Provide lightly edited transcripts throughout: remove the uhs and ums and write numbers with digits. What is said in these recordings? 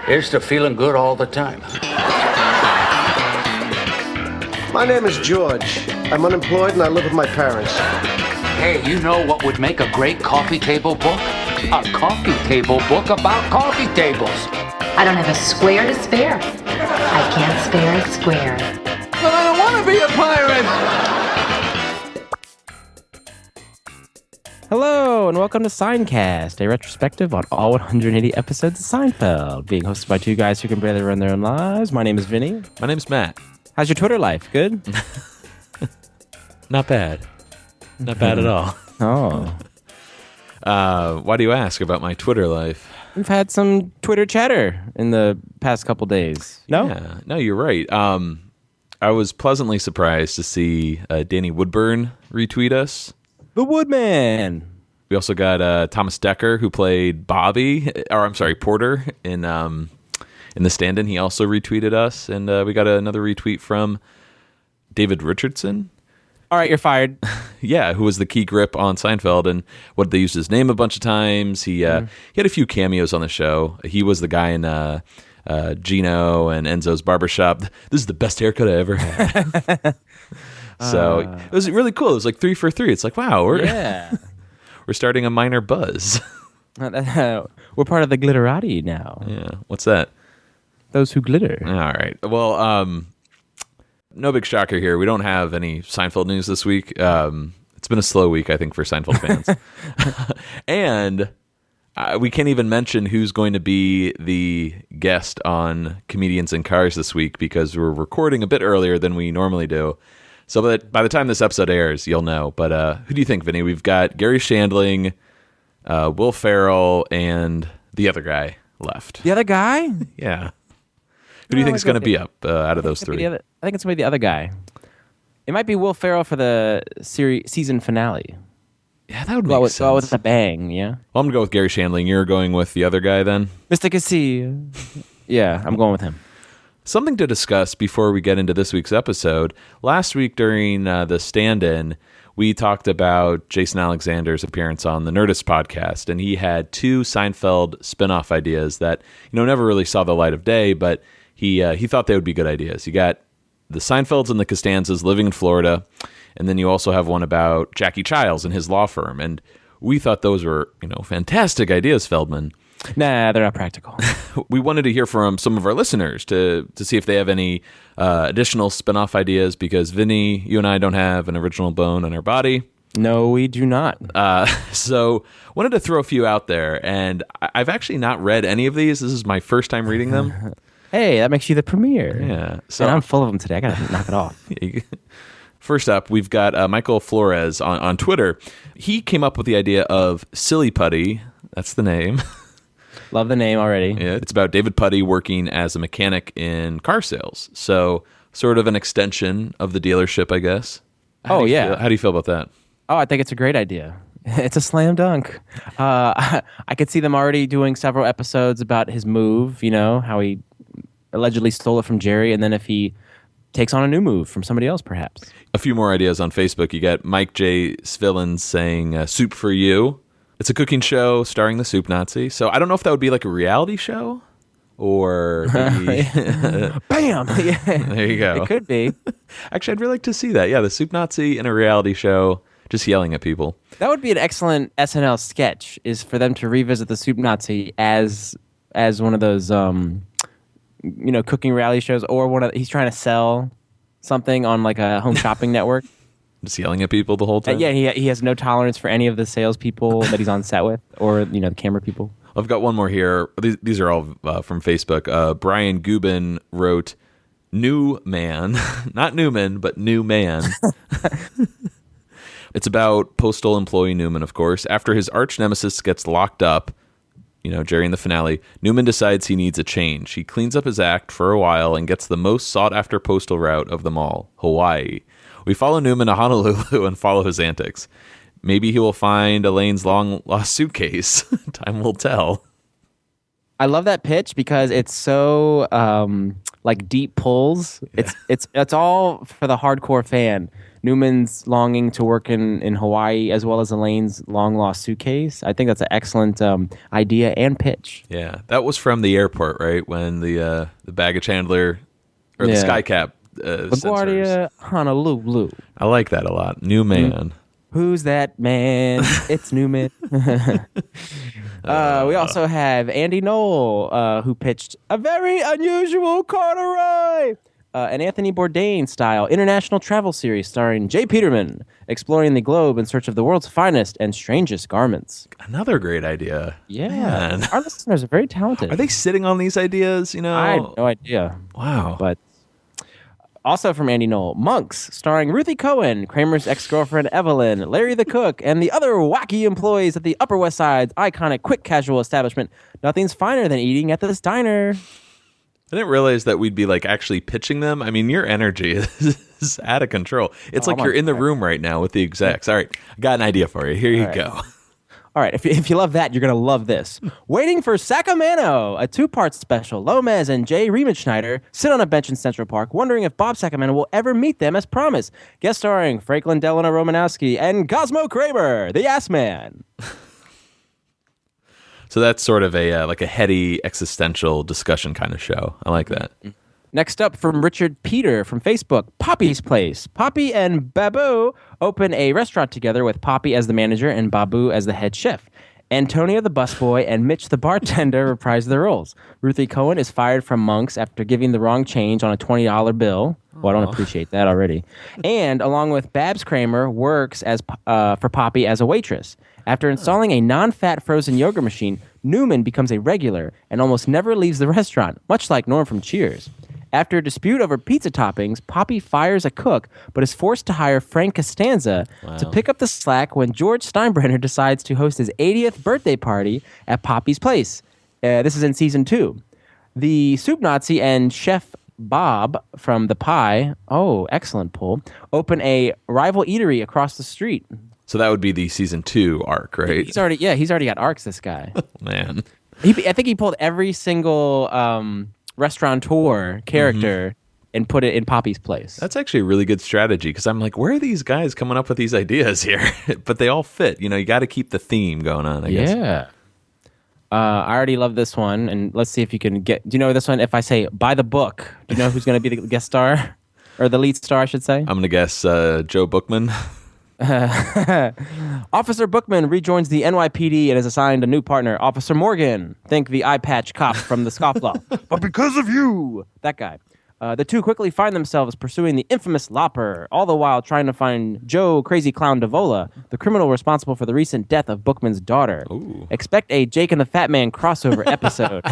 Here's to feeling good all the time. My name is George. I'm unemployed and I live with my parents. Hey, you know what would make a great coffee table book? A coffee table book about coffee tables. I don't have a square to spare. I can't spare a square. But I don't want to be a pirate! Hello, and welcome to Seincast, a retrospective on all 180 episodes of Seinfeld, being hosted by two guys who can barely run their own lives. My name is Vinnie. My name's Matt. How's your Twitter life? Good? Not bad. Not bad at all. Oh. Why do you ask about my Twitter life? We've had some Twitter chatter in the past couple days. No? Yeah, no, you're right. I was pleasantly surprised to see Danny Woodburn retweet us. The Woodman. We also got Thomas Decker, who played Porter in The Stand-In. He also retweeted us, and we got another retweet from David Richardson. All right, you're fired. Yeah, who was the key grip on Seinfeld, and what they used his name a bunch of times. He had a few cameos on the show. He was the guy in Gino and Enzo's Barbershop. This is the best haircut I ever had. So it was really cool. It was like 3 for 3. It's like, wow, we're starting a minor buzz. We're part of the glitterati now. Yeah, what's that? Those who glitter. All right. Well, no big shocker here. We don't have any Seinfeld news this week. It's been a slow week, I think, for Seinfeld fans. And we can't even mention who's going to be the guest on Comedians in Cars this week because we're recording a bit earlier than we normally do. So by the time this episode airs, you'll know. But who do you think, Vinny? We've got Gary Shandling, Will Ferrell, and the other guy left. The other guy? Yeah. Who do you think is going to be up out of those three? I think it's going to be the other guy. It might be Will Ferrell for the season finale. Yeah, that would make sense. Well, with a bang, yeah? Well, I'm going to go with Gary Shandling. You're going with the other guy then? Mr. Cassie. Yeah, I'm going with him. Something to discuss before we get into this week's episode. Last week during the stand-in, we talked about Jason Alexander's appearance on the Nerdist podcast, and he had 2 Seinfeld spin-off ideas that never really saw the light of day, but he thought they would be good ideas. You got the Seinfelds and the Costanzas living in Florida, and then you also have one about Jackie Chiles and his law firm, and we thought those were fantastic ideas, Feldman. Nah, they're not practical. We wanted to hear from some of our listeners to see if they have any additional spin-off ideas, because Vinny, you and I don't have an original bone in our body. No, we do not. So wanted to throw a few out there, and I've actually not read any of these. This is my first time reading them. Hey, that makes you the premier. Yeah. So and I'm full of them today. I got to knock it off. First up, we've got Michael Flores on Twitter. He came up with the idea of Silly Putty. That's the name. Love the name already. Yeah, it's about David Putty working as a mechanic in car sales. So sort of an extension of the dealership, I guess. How do you feel about that? Oh, I think it's a great idea. It's a slam dunk. I could see them already doing several episodes about his move, how he allegedly stole it from Jerry, and then if he takes on a new move from somebody else, perhaps. A few more ideas on Facebook. You got Mike J. Svillin saying, Soup for You. It's a cooking show starring the Soup Nazi. So I don't know if that would be like a reality show or maybe... Bam! Yeah. There you go. It could be. Actually, I'd really like to see that. Yeah, the Soup Nazi in a reality show, just yelling at people. That would be an excellent SNL sketch, is for them to revisit the Soup Nazi as one of those cooking reality shows, or he's trying to sell something on like a home shopping network. Just yelling at people the whole time? Yeah, he has no tolerance for any of the salespeople that he's on set with, or the camera people. I've got one more here. These are all from Facebook. Brian Gubin wrote, New Man. Not Newman, but New Man. It's about postal employee Newman, of course. After his arch nemesis gets locked up, Jerry in the finale, Newman decides he needs a change. He cleans up his act for a while and gets the most sought-after postal route of them all, Hawaii. We follow Newman to Honolulu and follow his antics. Maybe he will find Elaine's long-lost suitcase. Time will tell. I love that pitch because it's so deep pulls. Yeah. It's all for the hardcore fan. Newman's longing to work in Hawaii, as well as Elaine's long-lost suitcase. I think that's an excellent idea and pitch. Yeah, that was from the airport, right? When the baggage handler or the skycap LaGuardia, Honolulu. I like that a lot. Newman. Who's that man? It's Newman. We also have Andy Knoll, who pitched a very unusual corduroy, an Anthony Bourdain style international travel series starring Jay Peterman, exploring the globe in search of the world's finest and strangest garments. Another great idea. Yeah, Man. Our listeners are very talented. Are they sitting on these ideas? You know, I had no idea. Wow. But also from Andy Knoll, Monks, starring Ruthie Cohen, Kramer's ex-girlfriend Evelyn, Larry the Cook, and the other wacky employees at the Upper West Side's iconic quick casual establishment. Nothing's finer than eating at this diner. I didn't realize that we'd be like actually pitching them. I mean, your energy is out of control. It's like you're in the room right now with the execs. All right, I got an idea for you. Here you go. All right, if you love that, you're going to love this. Waiting for Sacramento, a two-part special. Lomez and Jay Riemenschneider sit on a bench in Central Park, wondering if Bob Sacramento will ever meet them as promised. Guest starring Franklin Delano Romanowski and Cosmo Kramer, the Ass Man. So that's sort of a like a heady existential discussion kind of show. I like that. Next up from Richard Peter from Facebook, Poppy's Place. Poppy and Babu open a restaurant together with Poppy as the manager and Babu as the head chef. Antonio the busboy and Mitch the bartender reprise their roles. Ruthie Cohen is fired from Monks after giving the wrong change on a $20 bill. Well, I don't appreciate that already. And along with Babs Kramer, works as for Poppy as a waitress. After installing a non-fat frozen yogurt machine, Newman becomes a regular and almost never leaves the restaurant, much like Norm from Cheers. After a dispute over pizza toppings, Poppy fires a cook, but is forced to hire Frank Costanza to pick up the slack when George Steinbrenner decides to host his 80th birthday party at Poppy's Place. This is in season 2. The soup Nazi and Chef Bob from The Pie, excellent pull, open a rival eatery across the street. So that would be the season 2 arc, right? He's already got arcs, this guy. Man. I think he pulled every single restaurateur character and put it in Poppy's Place. That's actually a really good strategy because I'm like, where are these guys coming up with these ideas here? But they all fit. You know, you got to keep the theme going on, I guess. Yeah. I already love this one, and let's see if you can get... Do you know this one? If I say, by the book, do you know who's going to be the guest star? Or the lead star, I should say? I'm going to guess Joe Bookman. Officer Bookman rejoins the NYPD and is assigned a new partner, Officer Morgan. Think the eye patch cop from the Scofflaw. But because of you, that guy. The two quickly find themselves pursuing the infamous Lopper, all the while trying to find Joe Crazy Clown Davola, the criminal responsible for the recent death of Bookman's daughter. Ooh. Expect a Jake and the Fat Man crossover episode.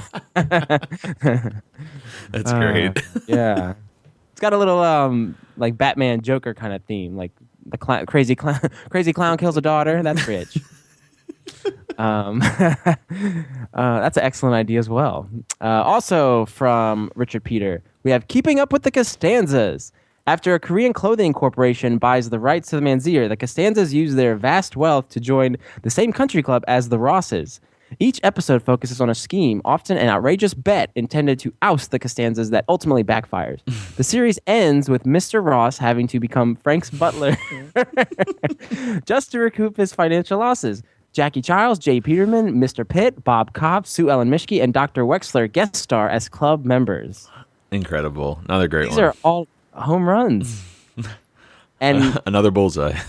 That's great. Yeah. It's got a little like Batman Joker kind of theme, like the crazy clown kills a daughter. That's rich. That's an excellent idea as well. Also from Richard Peter, we have Keeping Up with the Costanzas. After a Korean clothing corporation buys the rights to the Manzier, the Costanzas use their vast wealth to join the same country club as the Rosses. Each episode focuses on a scheme, often an outrageous bet intended to oust the Costanzas that ultimately backfires. The series ends with Mr. Ross having to become Frank's butler just to recoup his financial losses. Jackie Childs, Jay Peterman, Mr. Pitt, Bob Cobb, Sue Ellen Mishke, and Dr. Wexler guest star as club members. Incredible. Another great These one. are all home runs. And another bullseye.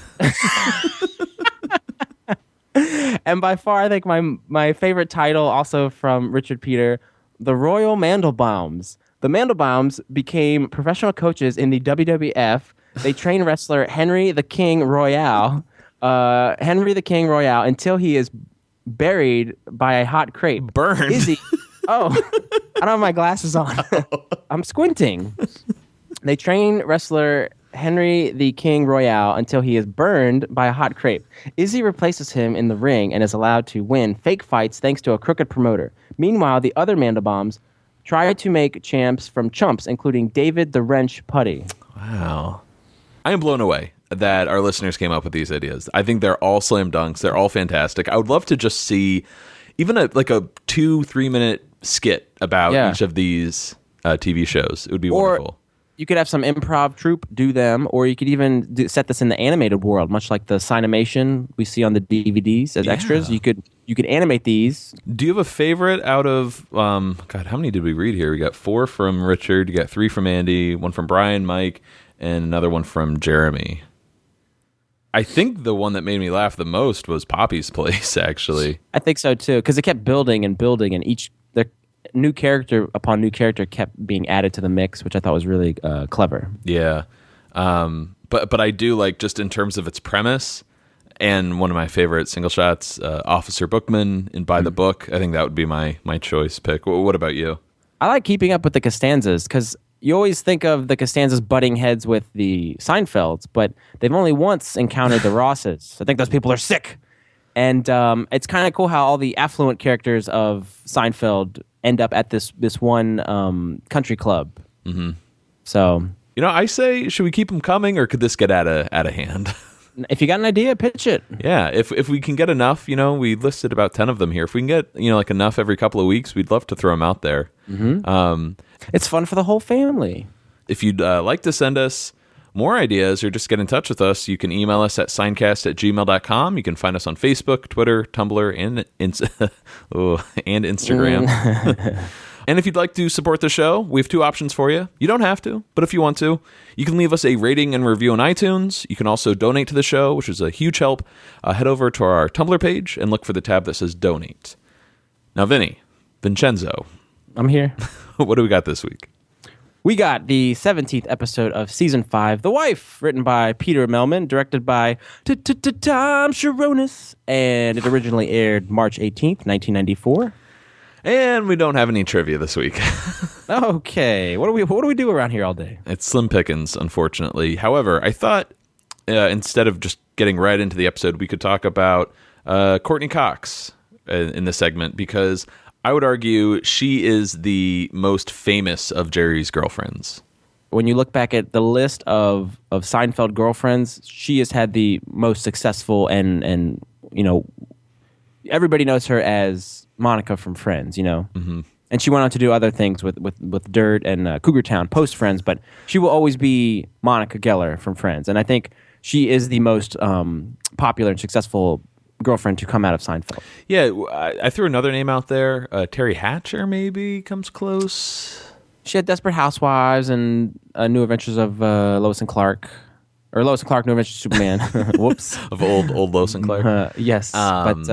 And by far, I think my favorite title, also from Richard Peter, The Royal Mandelbaums. The Mandelbaums became professional coaches in the WWF. They train wrestler Henry the King Royale until he is buried by a hot crepe. Burned. Izzy. Oh, I don't have my glasses on. I'm squinting. They train wrestler Henry the King Royale until he is burned by a hot crepe. Izzy replaces him in the ring and is allowed to win fake fights thanks to a crooked promoter. Meanwhile, the other Mandelbaums try to make champs from chumps, including David the Wrench Putty. Wow. I am blown away that our listeners came up with these ideas. I think they're all slam dunks. They're all fantastic. I would love to just see even a 2-3 minute skit about each of these TV shows. It would be wonderful. You could have some improv troupe do them, or you could even set this in the animated world, much like the Signimation we see on the DVDs as extras. You could animate these. Do you have a favorite out of God? How many did we read here? We got 4 from Richard. You got 3 from Andy, 1 from Brian, Mike, and another one from Jeremy. I think the one that made me laugh the most was Poppy's Place. Actually, I think so too, because it kept building and building, and each new character upon new character kept being added to the mix, which I thought was really clever. Yeah. But I do like, just in terms of its premise, and one of my favorite single shots, Officer Bookman in By the Book. I think that would be my choice pick. What about you? I like keeping up with the Costanzas because you always think of the Costanzas butting heads with the Seinfelds, but they've only once encountered the Rosses. I think those people are sick. And it's kind of cool how all the affluent characters of Seinfeld end up at this one country club. Mm-hmm. So, I say, should we keep them coming, or could this get out of hand? If you got an idea, pitch it. Yeah, if we can get enough, we listed about 10 of them here. If we can get like enough every couple of weeks, we'd love to throw them out there. Mm-hmm. It's fun for the whole family. If you'd like to send us more ideas or just get in touch with us, you can email us at seincast@gmail.com. You can find us on Facebook, Twitter, Tumblr, and Instagram. And if you'd like to support the show, we have 2 options for you. You don't have to, but if you want to, you can leave us a rating and review on iTunes. You can also donate to the show, which is a huge help. Head over to our Tumblr page and look for the tab that says Donate. Now, Vincenzo. I'm here. What do we got this week? We got the 17th episode of Season 5, The Wife, written by Peter Melman, directed by Tom Sharonis, and it originally aired March 18th, 1994. And we don't have any trivia this week. Okay. What do we do around here all day? It's slim pickings, unfortunately. However, I thought instead of just getting right into the episode, we could talk about Courteney Cox in this segment, because I would argue she is the most famous of Jerry's girlfriends. When you look back at the list of Seinfeld girlfriends, she has had the most successful and everybody knows her as Monica from Friends, Mm-hmm. And she went on to do other things with Dirt and Cougar Town post Friends, but she will always be Monica Geller from Friends. And I think she is the most popular and successful girlfriend to come out of Seinfeld. Yeah, I threw another name out there. Terry Hatcher maybe comes close. She had Desperate Housewives and New Adventures of Lois and Clark. Or Lois and Clark, New Adventures of Superman. Whoops. Of old Lois and Clark? Yes. But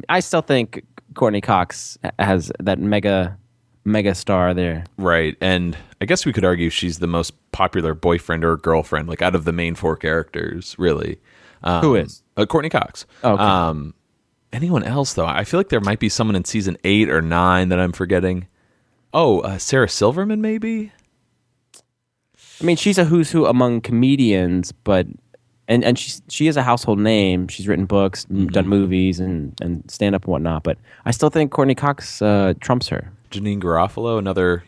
I still think Courteney Cox has that mega star there. Right. And I guess we could argue she's the most popular boyfriend or girlfriend, like out of the main 4 characters, really. Who is? Courteney Cox. Okay. Anyone else, though? I feel like there might be someone in season 8 or 9 that I'm forgetting. Oh, Sarah Silverman, maybe? I mean, she's a who's who among comedians, but and she is a household name. She's written books, done movies, and stand up and whatnot. But I still think Courteney Cox trumps her. Janine Garofalo, another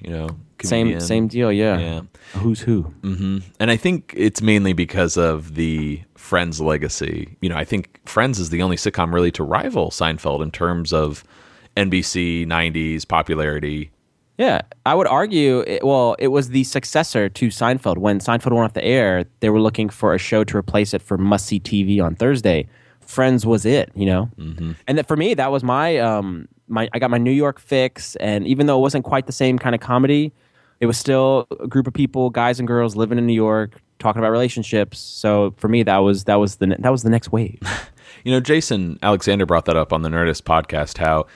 comedian. Same deal, yeah. A who's who. Mm-hmm. And I think it's mainly because of the Friends legacy. I think Friends is the only sitcom really to rival Seinfeld in terms of NBC 90s popularity. Yeah, I would argue, it was the successor to Seinfeld. When Seinfeld went off the air, they were looking for a show to replace it for must-see TV on Thursday. Friends was it, Mm-hmm. And for me, that was my I got my New York fix, and even though it wasn't quite the same kind of comedy, it was still a group of people, guys and girls, living in New York, talking about relationships. So for me, that was the next wave. Jason Alexander brought that up on the Nerdist podcast, how,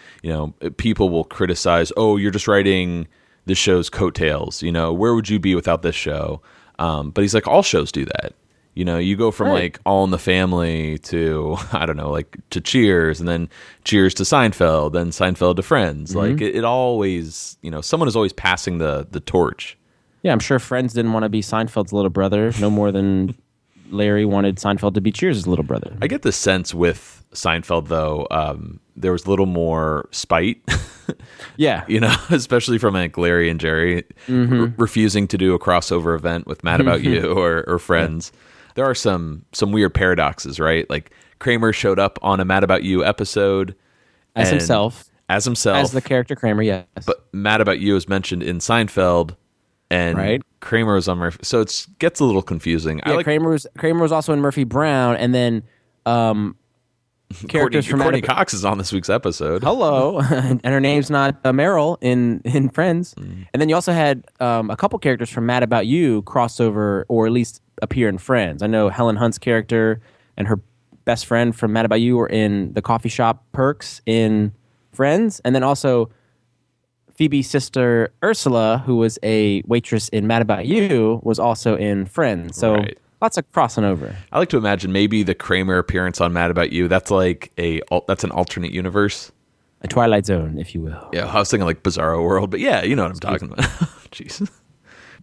people will criticize, oh, you're just writing this show's coattails. Where would you be without this show? But he's like, all shows do that. You go from like All in the Family to, I don't know, like to Cheers, and then Cheers to Seinfeld, then Seinfeld to Friends. Mm-hmm. Like it always, someone is always passing the torch. Yeah, I'm sure Friends didn't want to be Seinfeld's little brother, no more than Larry wanted Seinfeld to be Cheers' little brother. I get the sense with Seinfeld, though, there was a little more spite. Yeah. Especially from like Larry and Jerry refusing to do a crossover event with Mad About You or Friends. Yeah. There are some weird paradoxes, right? Like Kramer showed up on a Mad About You episode. As himself. As the character Kramer, yes. But Mad About You is mentioned in Seinfeld, and Right. Kramer was on Murphy. So it gets a little confusing. Yeah, Kramer was also in Murphy Brown, and then characters from Courteney Cox is on this week's episode. Hello, and her name's not Meryl in Friends. And then you also had a couple characters from Mad About You crossover, or at least appear in Friends. I know Helen Hunt's character and her best friend from Mad About You were in the coffee shop Perks in Friends, and then also Phoebe's sister Ursula, who was a waitress in Mad About You, was also in Friends. So Right. lots of crossing over. I like to imagine maybe the Kramer appearance on Mad About You. That's like that's an alternate universe. A Twilight Zone, if you will. Yeah, I was thinking like Bizarro World, but yeah, you know what I'm talking about. Jeez.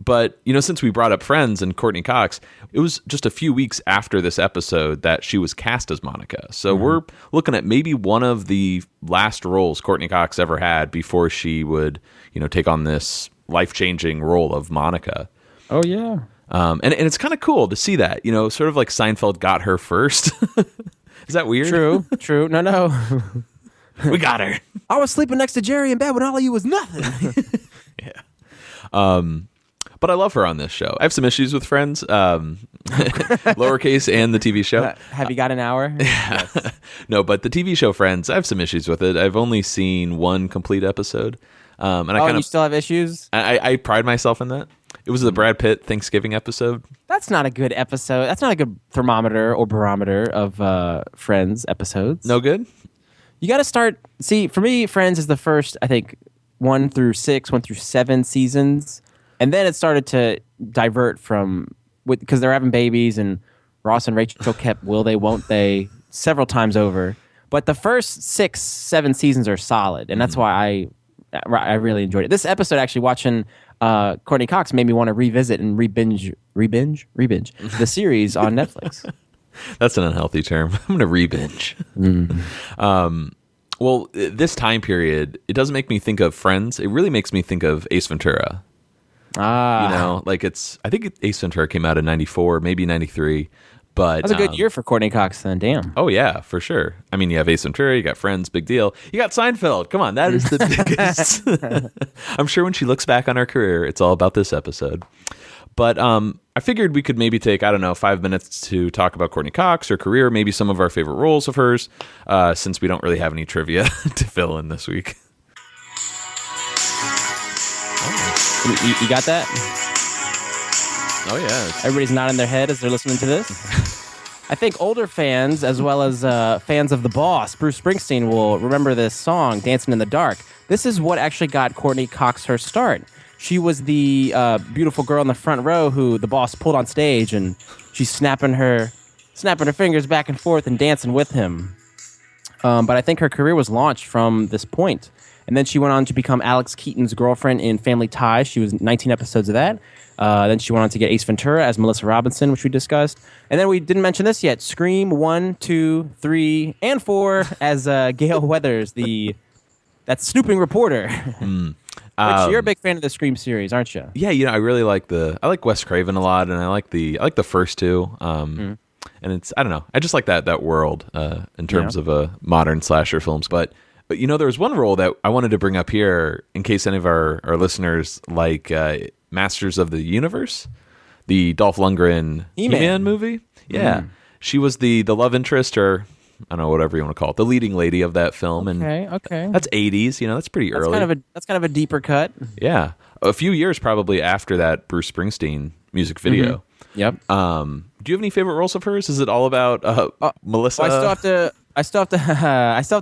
But, since we brought up Friends and Courteney Cox, it was just a few weeks after this episode that she was cast as Monica. So we're looking at maybe one of the last roles Courteney Cox ever had before she would, take on this life-changing role of Monica. Oh, yeah. And it's kind of cool to see that, sort of like Seinfeld got her first. Is that weird? True. No. We got her. I was sleeping next to Jerry in bed when all of you was nothing. Yeah. But I love her on this show. I have some issues with Friends, lowercase and the TV show. Have you got an hour? Yes. No, but the TV show Friends, I have some issues with it. I've only seen one complete episode. And you still have issues? I pride myself in that. It was the Brad Pitt Thanksgiving episode. That's not a good episode. That's not a good thermometer or barometer of Friends episodes. No good? You got to start. See, for me, Friends is the first, I think, 1 through 7 seasons. And then it started to divert because they're having babies, and Ross and Rachel kept will they, won't they several times over. But the first 6-7 seasons are solid, and that's why I really enjoyed it. This episode, actually, watching Courteney Cox made me want to revisit and re-binge the series on Netflix. That's an unhealthy term. I'm going to re-binge. Well, this time period, it doesn't make me think of Friends. It really makes me think of Ace Ventura. I think Ace Ventura came out in 94, maybe 93. But that's a good year for Courteney Cox then, damn. Oh, yeah, for sure. I mean, you have Ace Ventura, you got Friends, big deal. You got Seinfeld. Come on, that is the biggest. I'm sure when she looks back on her career, it's all about this episode. But I figured we could maybe take, 5 minutes to talk about Courteney Cox, her career, maybe some of our favorite roles of hers, since we don't really have any trivia to fill in this week. You got that? Oh, yeah. Everybody's nodding their head as they're listening to this. I think older fans, as well as fans of the boss, Bruce Springsteen, will remember this song, Dancing in the Dark. This is what actually got Courteney Cox her start. She was the beautiful girl in the front row who the boss pulled on stage, and she's snapping her fingers back and forth and dancing with him. But I think her career was launched from this point. And then she went on to become Alex Keaton's girlfriend in Family Ties. She was 19 episodes of that. Then she went on to get Ace Ventura as Melissa Robinson, which we discussed. And then we didn't mention this yet. Scream 1, 2, 3, and 4 as Gail Weathers, that snooping reporter. Which you're a big fan of the Scream series, aren't you? Yeah, I really like Wes Craven a lot, and I like the first two. And it's, I don't know, I just like that world in terms of modern slasher films. But there was one role that I wanted to bring up here in case any of our listeners like Masters of the Universe, the Dolph Lundgren He-Man movie. Yeah. She was the love interest, or I don't know, whatever you want to call it, the leading lady of that film. Okay. And that's 80s, that's pretty early. That's kind of a deeper cut. Yeah. A few years probably after that Bruce Springsteen music video. Yep. Do you have any favorite roles of hers? Is it all about Melissa? Well, I still have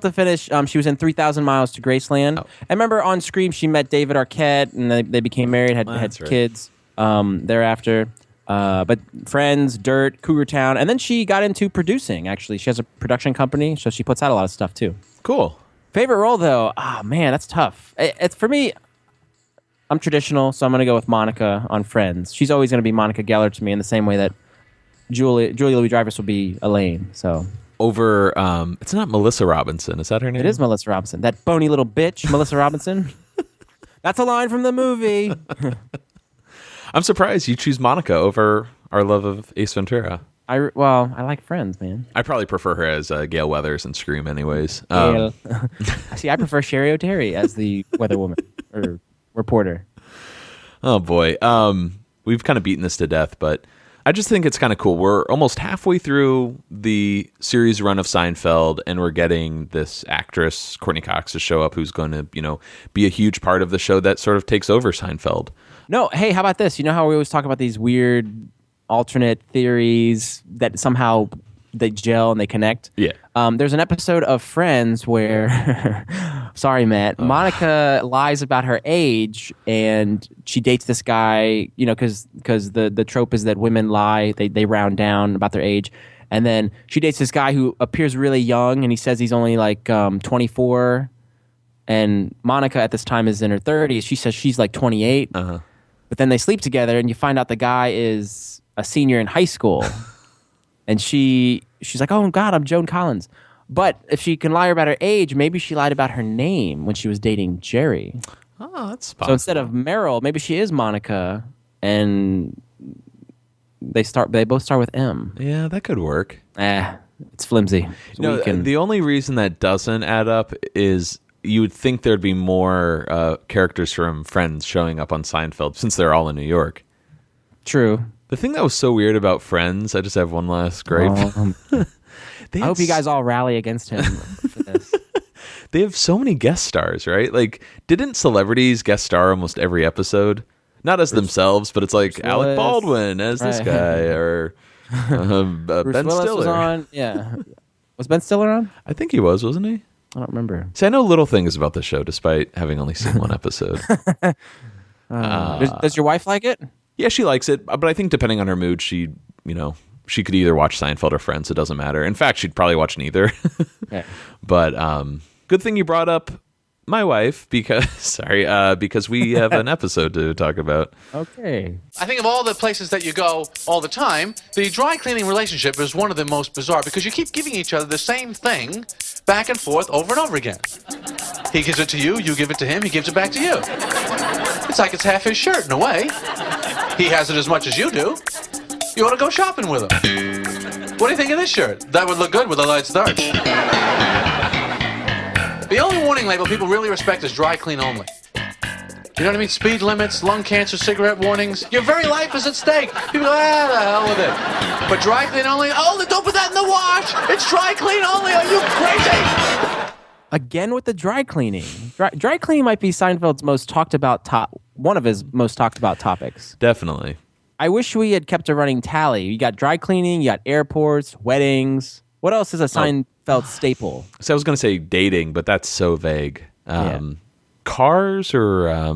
to finish. She was in 3,000 Miles to Graceland. I remember on Scream she met David Arquette, and they became married, had kids thereafter. But Friends, Dirt, Cougar Town, and then she got into producing. Actually, she has a production company, so she puts out a lot of stuff too. Cool. Favorite role though? Man, that's tough. It's for me. I'm traditional, so I'm going to go with Monica on Friends. She's always going to be Monica Geller to me, in the same way that Julia Louis-Dreyfus will be Elaine. So. Over, it's not Melissa Robinson. Is that her name? It is Melissa Robinson. That bony little bitch, Melissa Robinson. That's a line from the movie. I'm surprised you choose Monica over our love of Ace Ventura. I like Friends, man. I probably prefer her as Gail Weathers in Scream anyways. See, I prefer Sherry O'Terry as the weather woman or reporter. Oh boy. We've kind of beaten this to death, but I just think it's kind of cool. We're almost halfway through the series run of Seinfeld, and we're getting this actress, Courteney Cox, to show up, who's going to, be a huge part of the show that sort of takes over Seinfeld. No, hey, how about this? You know how we always talk about these weird alternate theories that somehow they gel and they connect? Yeah. There's an episode of Friends where, sorry, Matt, Monica lies about her age and she dates this guy, because the trope is that women lie, they round down about their age. And then she dates this guy who appears really young and he says he's only like 24. And Monica at this time is in her 30s. She says she's like 28. Uh-huh. But then they sleep together and you find out the guy is a senior in high school. And she's like, oh, God, I'm Joan Collins. But if she can lie about her age, maybe she lied about her name when she was dating Jerry. Oh, that's possible. So instead of Meryl, maybe she is Monica, and they both start with M. Yeah, that could work. It's flimsy. The only reason that doesn't add up is you would think there'd be more characters from Friends showing up on Seinfeld since they're all in New York. True. The thing that was so weird about Friends, I just have one last gripe. I hope you guys all rally against him for this. They have so many guest stars, right? Like, didn't celebrities guest star almost every episode? Not as themselves, but it's like Alec Baldwin as this guy, or Ben Willis Stiller. Was on. Yeah. Was Ben Stiller on? I think he was, wasn't he? I don't remember. See, I know little things about the show, despite having only seen one episode. Does your wife like it? Yeah, she likes it, but I think depending on her mood, she could either watch Seinfeld or Friends. It doesn't matter. In fact, she'd probably watch neither. Yeah. But good thing you brought up my wife because we have an episode to talk about. Okay. I think of all the places that you go all the time, the dry cleaning relationship is one of the most bizarre because you keep giving each other the same thing back and forth over and over again. He gives it to you, you give it to him, he gives it back to you. It's like it's half his shirt in a way. He has it as much as you do. You ought to go shopping with him. What do you think of this shirt? That would look good with a light starch. The only warning label people really respect is dry clean only. You know what I mean? Speed limits, lung cancer, cigarette warnings. Your very life is at stake. People go, the hell with it. But dry clean only, don't put that in the wash. It's dry clean only. Are you crazy? Again with the dry cleaning. Dry cleaning might be Seinfeld's one of his most talked about topics. Definitely. I wish we had kept a running tally. You got dry cleaning, you got airports, weddings. What else is a Seinfeld staple? So I was going to say dating, but that's so vague. Cars or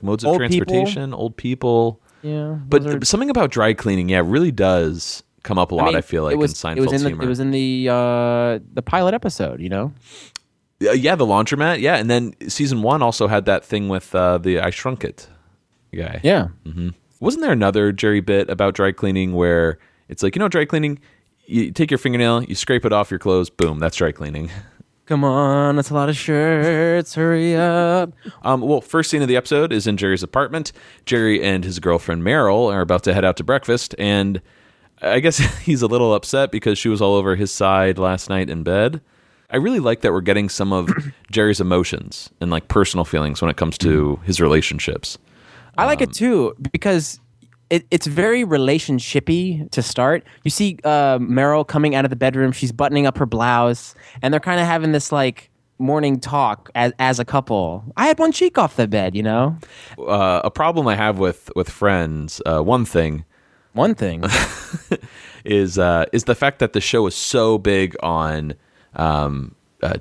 modes of transportation, old people. Yeah. But something about dry cleaning, really does come up a lot, I feel like, in Seinfeld's humor. It was in the pilot episode, Yeah, the laundromat, and then season 1 also had that thing with the I Shrunk It guy. Yeah. Mm-hmm. Wasn't there another Jerry bit about dry cleaning where it's like, dry cleaning, you take your fingernail, you scrape it off your clothes, boom, that's dry cleaning. Come on, that's a lot of shirts, hurry up. First scene of the episode is in Jerry's apartment. Jerry and his girlfriend Meryl are about to head out to breakfast, and I guess he's a little upset because she was all over his side last night in bed. I really like that we're getting some of Jerry's emotions and like personal feelings when it comes to his relationships. I like it too because it's very relationshipy to start. You see Meryl coming out of the bedroom. She's buttoning up her blouse, and they're kind of having this like morning talk as a couple. I had one cheek off the bed, A problem I have with Friends, one thing is the fact that the show is so big on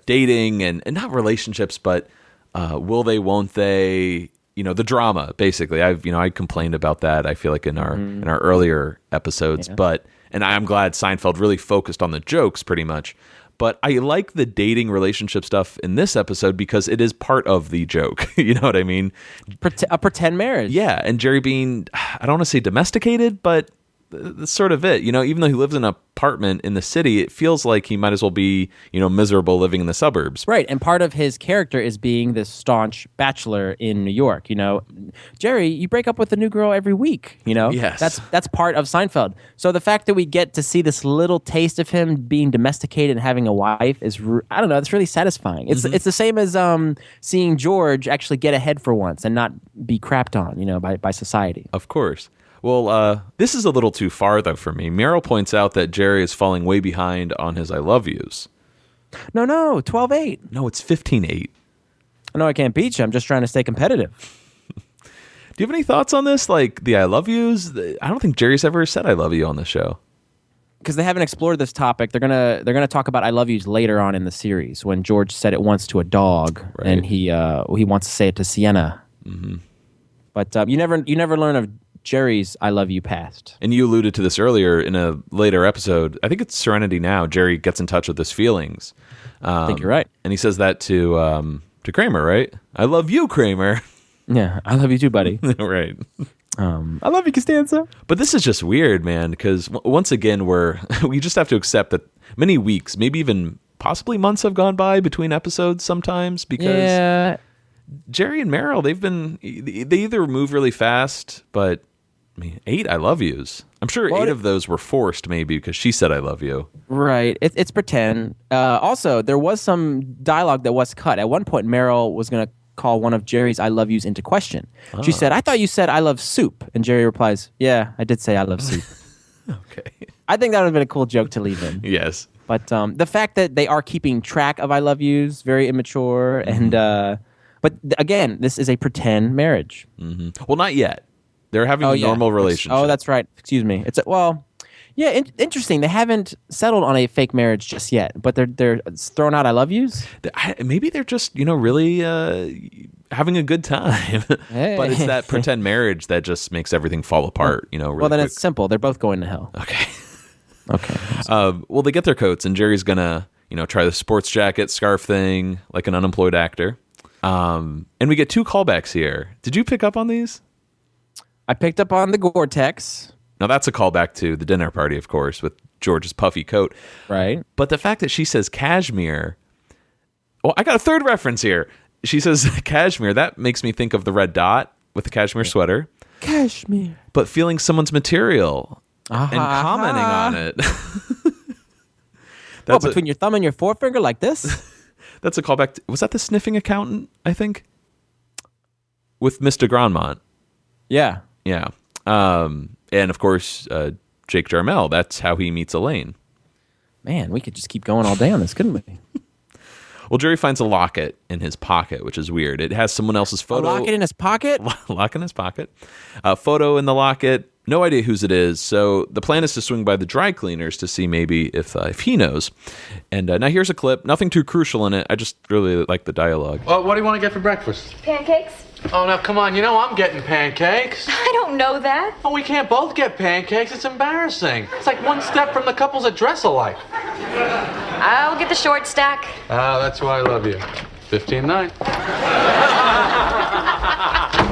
dating and not relationships, but will they, won't they? The drama, basically. I complained about that, I feel like, in our earlier episodes, and I'm glad Seinfeld really focused on the jokes pretty much. But I like the dating relationship stuff in this episode because it is part of the joke. You know what I mean? A pretend marriage. Yeah, and Jerry being, I don't want to say domesticated, but that's sort of it. Even though he lives in an apartment in the city, it feels like he might as well be, miserable living in the suburbs. Right, and part of his character is being this staunch bachelor in New York. Jerry, you break up with a new girl every week. Yes. That's part of Seinfeld. So the fact that we get to see this little taste of him being domesticated and having a wife is, I don't know, it's really satisfying. It's the same as seeing George actually get ahead for once and not be crapped on, by society. Of course. Well, this is a little too far, though, for me. Meryl points out that Jerry is falling way behind on his I love yous. No, 12-8. No, it's 15-8. I know I can't beat you. I'm just trying to stay competitive. Do you have any thoughts on this? Like the I love yous? I don't think Jerry's ever said I love you on the show. Because they haven't explored this topic. They're gonna talk about I love yous later on in the series when George said it once to a dog, right. And he wants to say it to Sienna. Mm-hmm. But you never learn of Jerry's I love you past. And you alluded to this earlier in a later episode. I think it's Serenity Now. Jerry gets in touch with his feelings. I think you're right. And he says that to Kramer, right? I love you, Kramer. Yeah, I love you too, buddy. Right. I love you, Costanza. But this is just weird, man, because once again, we just have to accept that many weeks, maybe even possibly months have gone by between episodes sometimes because Jerry and Meryl, they either move really fast, but 8 I love yous. I'm sure 8 of those were forced maybe because she said I love you. Right. It's pretend. Also, there was some dialogue that was cut. At one point, Meryl was going to call one of Jerry's I love yous into question. She said, I thought you said I love soup. And Jerry replies, yeah, I did say I love soup. Okay. I think that would have been a cool joke to leave in. Yes. But the fact that they are keeping track of I love yous, very immature. And but again, this is a pretend marriage. Mm-hmm. Well, not yet. They're having a normal relationship. Oh, that's right. Excuse me. Interesting. They haven't settled on a fake marriage just yet, but they're throwing out I love yous. Maybe they're just really having a good time. Hey. But it's that pretend marriage that just makes everything fall apart. Really well, then quick. it's simple. They're both going to hell. Okay. Okay. Well, they get their coats, and Jerry's gonna try the sports jacket scarf thing like an unemployed actor. And we get 2 callbacks here. Did you pick up on these? I picked up on the Gore-Tex. Now, that's a callback to the dinner party, of course, with George's puffy coat. Right. But the fact that she says cashmere... Well, I got a third reference here. She says cashmere. That makes me think of the red dot with the cashmere sweater. Cashmere. But feeling someone's material and commenting on it. That's between your thumb and your forefinger like this? That's a callback. Was that the sniffing accountant, I think? With Mr. Grandmont. Yeah. Yeah. And of course, Jake Jarmel, that's how he meets Elaine. Man, we could just keep going all day on this, couldn't we? Well, Jerry finds a locket in his pocket, which is weird. It has someone else's photo. A locket in his pocket? Lock in his pocket. A photo in the locket. No idea whose it is. So the plan is to swing by the dry cleaners to see maybe if he knows. And now here's a clip. Nothing too crucial in it. I just really like the dialogue. Well, what do you want to get for breakfast? Pancakes? Oh, now come on. I'm getting pancakes. I don't know that. Oh, we can't both get pancakes. It's embarrassing. It's like one step from the couples that dress alike. I'll get the short stack. Ah, that's why I love you. 15-9.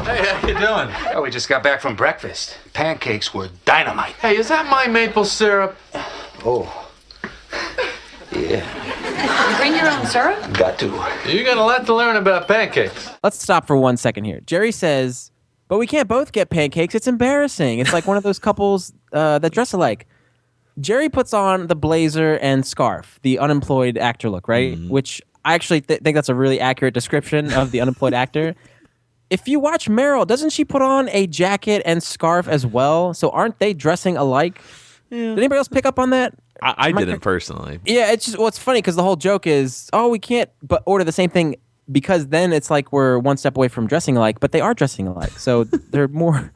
Hey, how you doing? Oh, we just got back from breakfast. Pancakes were dynamite. Hey, is that my maple syrup? Oh. Yeah, You bring your own syrup? got to. You got a lot to learn about pancakes. Let's stop for 1 second here. Jerry says, but we can't both get pancakes. It's embarrassing. It's like one of those couples that dress alike. Jerry puts on the blazer and scarf, the unemployed actor look, right? Mm-hmm. Which I actually think that's a really accurate description of the unemployed actor. If you watch Meryl, doesn't she put on a jacket and scarf as well? So aren't they dressing alike? Yeah. Did anybody else pick up on that? I didn't personally. Yeah, it's just it's funny because the whole joke is, we can't but order the same thing because then it's like we're one step away from dressing alike, but they are dressing alike. So they're more.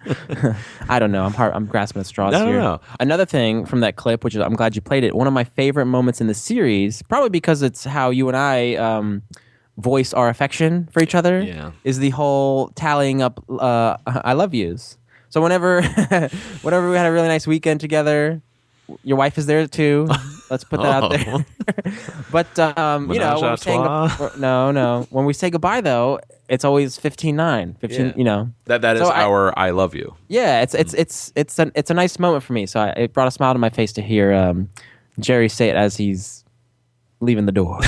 I don't know. I'm grasping at straws here. No. Another thing from that clip, which is I'm glad you played it. One of my favorite moments in the series, probably because it's how you and I voice our affection for each other. Yeah. Is the whole tallying up I love yous. So whenever we had a really nice weekend together. Your wife is there too. Let's put that out there. But Menage when a we say trois? no. When we say goodbye, though, it's always 15-9. 15. Yeah. That is So our I love you. Yeah, it's a nice moment for me. So it brought a smile to my face to hear Jerry say it as he's leaving the door.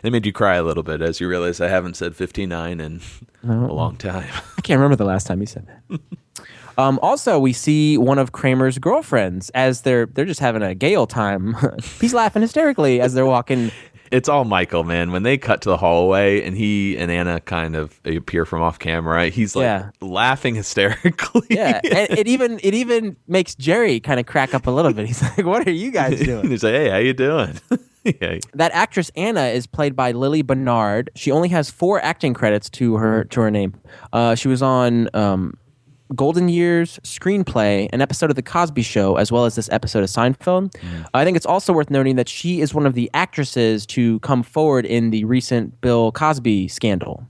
It made you cry a little bit as you realize I haven't said 59 in a long time. I can't remember the last time he said that. Also, we see one of Kramer's girlfriends as they're just having a gay old time. He's laughing hysterically as they're walking. It's all Michael, man. When they cut to the hallway and he and Anna kind of appear from off camera, he's like laughing hysterically. Yeah, and it even makes Jerry kind of crack up a little bit. He's like, "What are you guys doing?" He's like, "Hey, how you doing?" Yeah. That actress Anna is played by Lily Bernard. She only has 4 acting credits to her name. She was on Golden Years, Screenplay, an episode of The Cosby Show, as well as this episode of Seinfeld. I think it's also worth noting that she is one of the actresses to come forward in the recent Bill Cosby scandal.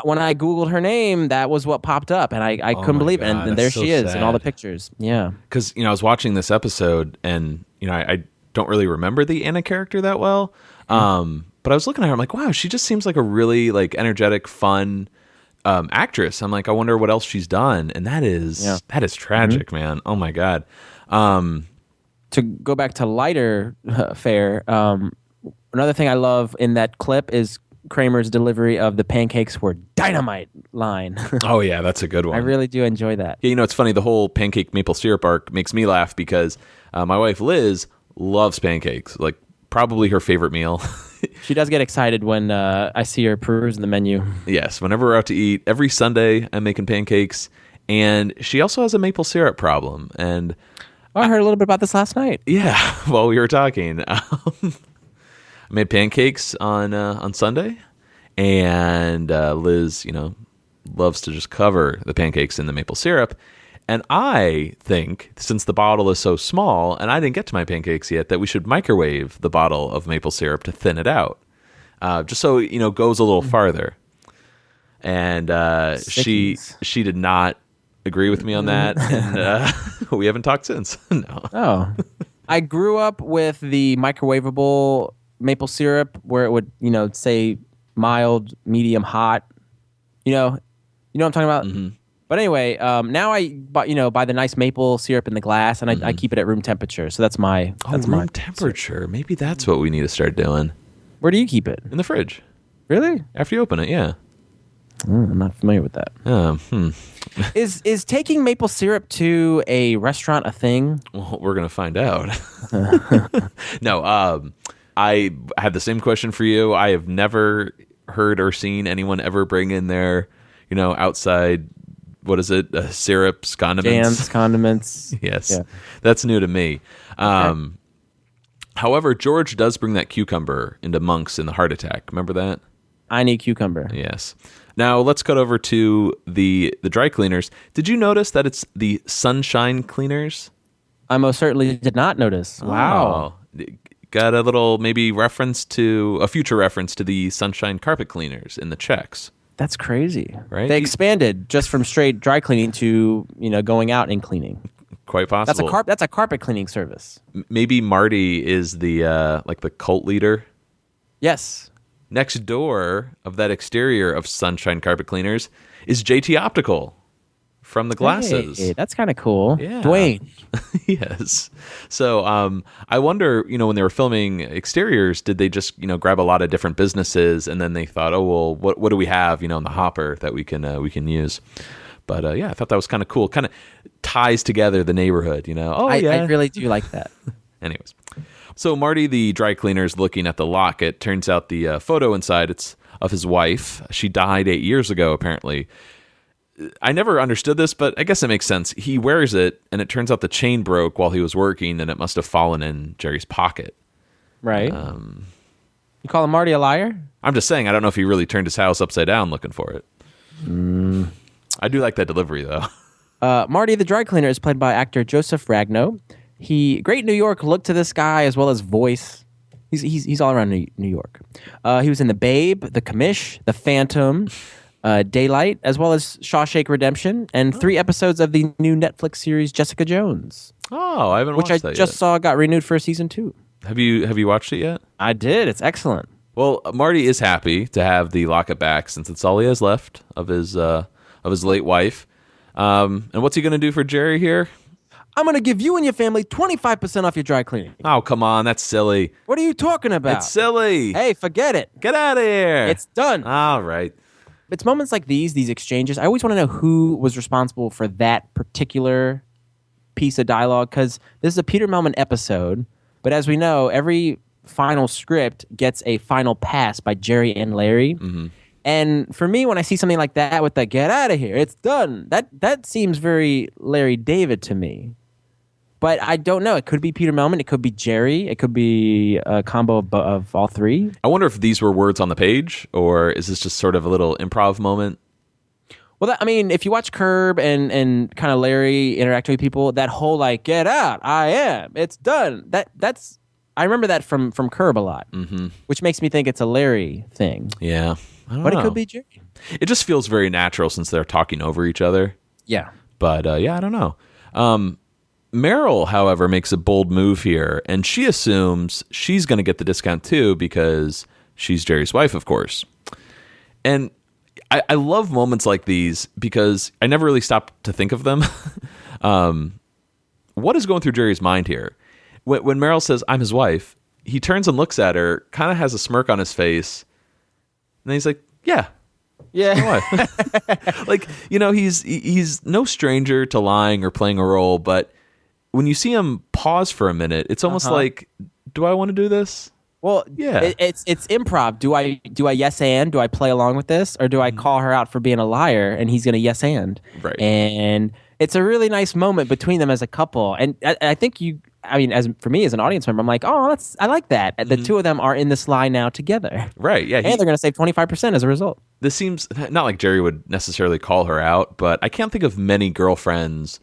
When I Googled her name, that was what popped up, and I couldn't believe it. And there she is in all the pictures. Yeah. Because, I was watching this episode, and, I don't really remember the Anna character that well. But I was looking at her, I'm like, wow, she just seems like a really, energetic, fun actress. I'm like, I wonder what else she's done, and that is tragic, man. Oh my god. To go back to lighter fare, another thing I love in that clip is Kramer's delivery of the pancakes were dynamite line. Oh yeah, that's a good one. I really do enjoy that. Yeah, it's funny. The whole pancake maple syrup arc makes me laugh because my wife Liz loves pancakes, like probably her favorite meal. She does get excited when I see her perusing the menu. Yes, whenever we're out to eat, every Sunday I'm making pancakes, and she also has a maple syrup problem. And I heard a little bit about this last night. Yeah, while we were talking, I made pancakes on Sunday, and Liz, loves to just cover the pancakes in the maple syrup. And I think, since the bottle is so small, and I didn't get to my pancakes yet, that we should microwave the bottle of maple syrup to thin it out, just so it goes a little farther. And she did not agree with me on that, and we haven't talked since. No. Oh, I grew up with the microwavable maple syrup where it would say mild, medium, hot. You know what I'm talking about. Mm-hmm. But anyway, now I buy the nice maple syrup in the glass, and I keep it at room temperature. So that's my room temperature. Syrup. Maybe that's what we need to start doing. Where do you keep it? In the fridge. Really? After you open it, yeah. I'm not familiar with that. Is taking maple syrup to a restaurant a thing? Well, we're gonna find out. No, I had the same question for you. I have never heard or seen anyone ever bring in their, outside. What is it? Syrups, condiments? Jams, condiments. Yes. Yeah. That's new to me. Okay. However, George does bring that cucumber into Monk's in the Heart Attack. Remember that? I need cucumber. Yes. Now, let's cut over to the dry cleaners. Did you notice that it's the Sunshine Cleaners? I most certainly did not notice. Wow. Got a little maybe a future reference to the Sunshine Carpet Cleaners in the checks. That's crazy. Right? They expanded just from straight dry cleaning to, going out and cleaning. Quite possible. That's a carpet cleaning service. Maybe Marty is the the cult leader. Yes. Next door of that exterior of Sunshine Carpet Cleaners is JT Optical from the glasses. Hey, that's kind of cool. Yeah. Dwayne. Yes. So I wonder, when they were filming exteriors, did they just, grab a lot of different businesses and then they thought, oh, well, what do we have, in the hopper that we can use? But I thought that was kind of cool. Kind of ties together the neighborhood, I really do like that. Anyways. So Marty, the dry cleaner, is looking at the locket. Turns out the photo inside, it's of his wife. She died 8 years ago, apparently. I never understood this, but I guess it makes sense. He wears it, and it turns out the chain broke while he was working, and it must have fallen in Jerry's pocket. Right. You calling Marty a liar? I'm just saying, I don't know if he really turned his house upside down looking for it. I do like that delivery, though. Marty the dry cleaner is played by actor Joseph Ragno. Great New York look to this guy as well as voice. He's all around New York. He was in The Babe, The Commish, The Phantom, Daylight, as well as Shawshank Redemption, and 3 episodes of the new Netflix series Jessica Jones. Oh, I haven't watched that yet. Which I just saw got renewed for season 2. Have you watched it yet? I did. It's excellent. Well, Marty is happy to have the locket back since it's all he has left of his late wife. And what's he going to do for Jerry here? I'm going to give you and your family 25% off your dry cleaning. Oh, come on. That's silly. What are you talking about? It's silly. Hey, forget it. Get out of here. It's done. All right. It's moments like these exchanges. I always want to know who was responsible for that particular piece of dialogue, because this is a Peter Melman episode. But as we know, every final script gets a final pass by Jerry and Larry. Mm-hmm. And for me, when I see something like that with the "get out of here, it's done," that seems very Larry David to me. But I don't know. It could be Peter Melman. It could be Jerry. It could be a combo of all three. I wonder if these were words on the page, or is this just sort of a little improv moment? Well, if you watch Curb and kind of Larry interacting with people, that whole like "get out, I am, it's done." That's I remember that from Curb a lot, which makes me think it's a Larry thing. Yeah, I don't but know. It could be Jerry. It just feels very natural since they're talking over each other. Yeah, but yeah, I don't know. Meryl, however, makes a bold move here, and she assumes she's going to get the discount too because she's Jerry's wife, of course. And I love moments like these because I never really stop to think of them. What is going through Jerry's mind here? When Meryl says, "I'm his wife," he turns and looks at her, kind of has a smirk on his face, and then he's like, yeah. My wife. Like, he's no stranger to lying or playing a role, but when you see him pause for a minute, it's almost like, do I want to do this? Well, yeah, it's improv. Do I yes and? Do I play along with this, or do I call her out for being a liar and he's going to yes and? Right. And it's a really nice moment between them as a couple. And I think for me as an audience member, I'm like, oh, I like that. The two of them are in this lie now together. Right. Yeah. And they're going to save 25% as a result. This seems not like Jerry would necessarily call her out, but I can't think of many girlfriends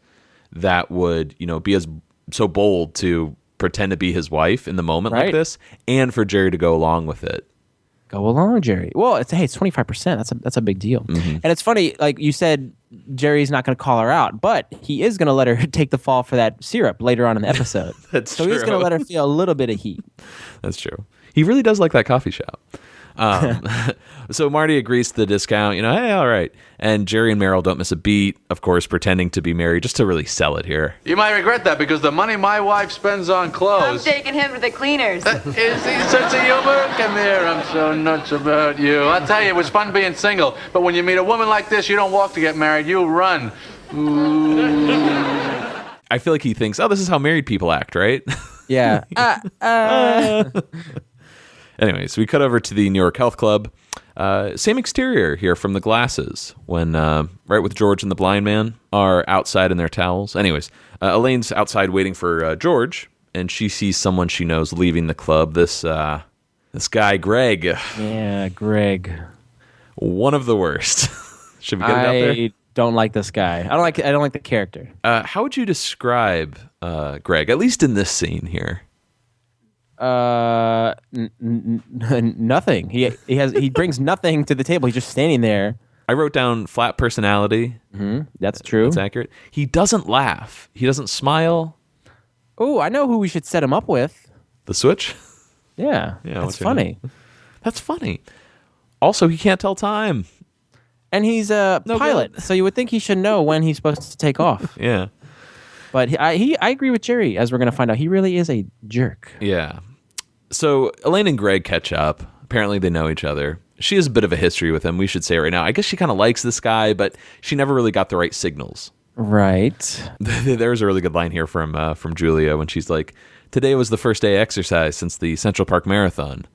that would, be so bold to pretend to be his wife in the moment like this, and for Jerry to go along with it. Go along, Jerry. Well, it's 25%. That's a big deal. Mm-hmm. And it's funny, like you said, Jerry's not going to call her out, but he is going to let her take the fall for that syrup later on in the episode. That's true. So he's going to let her feel a little bit of heat. That's true. He really does like that coffee shop. So Marty agrees to the discount, hey, all right. And Jerry and Meryl don't miss a beat, of course, pretending to be married just to really sell it here. You might regret that because the money my wife spends on I'm clothes. taking him to the cleaners. Is he such a humor? Come here, I'm so nuts about you. I'll tell you, it was fun being single, but when you meet a woman like this, you don't walk to get married, you run. Ooh. I feel like he thinks, this is how married people act, right? Yeah. Anyways, we cut over to the New York Health Club. Same exterior here from the glasses when, right with George and the blind man are outside in their towels. Anyways, Elaine's outside waiting for George, and she sees someone she knows leaving the club. This guy, Greg. Yeah, Greg. One of the worst. Should we get it out there? I don't like this guy. I don't like the character. How would you describe Greg, at least in this scene here? Nothing. He brings nothing to the table. He's just standing there. I wrote down flat personality. Mm-hmm. That's true. That's accurate. He doesn't laugh. He doesn't smile. Oh, I know who we should set him up with. The Switch? Yeah, that's funny. That's funny. Also, he can't tell time. And he's a pilot, so you would think he should know when he's supposed to take off. Yeah. But I agree with Jerry, as we're going to find out. He really is a jerk. Yeah. So Elaine and Greg catch up. Apparently they know each other. She has a bit of a history with him, we should say right now. I guess she kind of likes this guy, but she never really got the right signals. Right. There's a really good line here from Julia when she's like, "Today was the first day I exercised since the Central Park Marathon."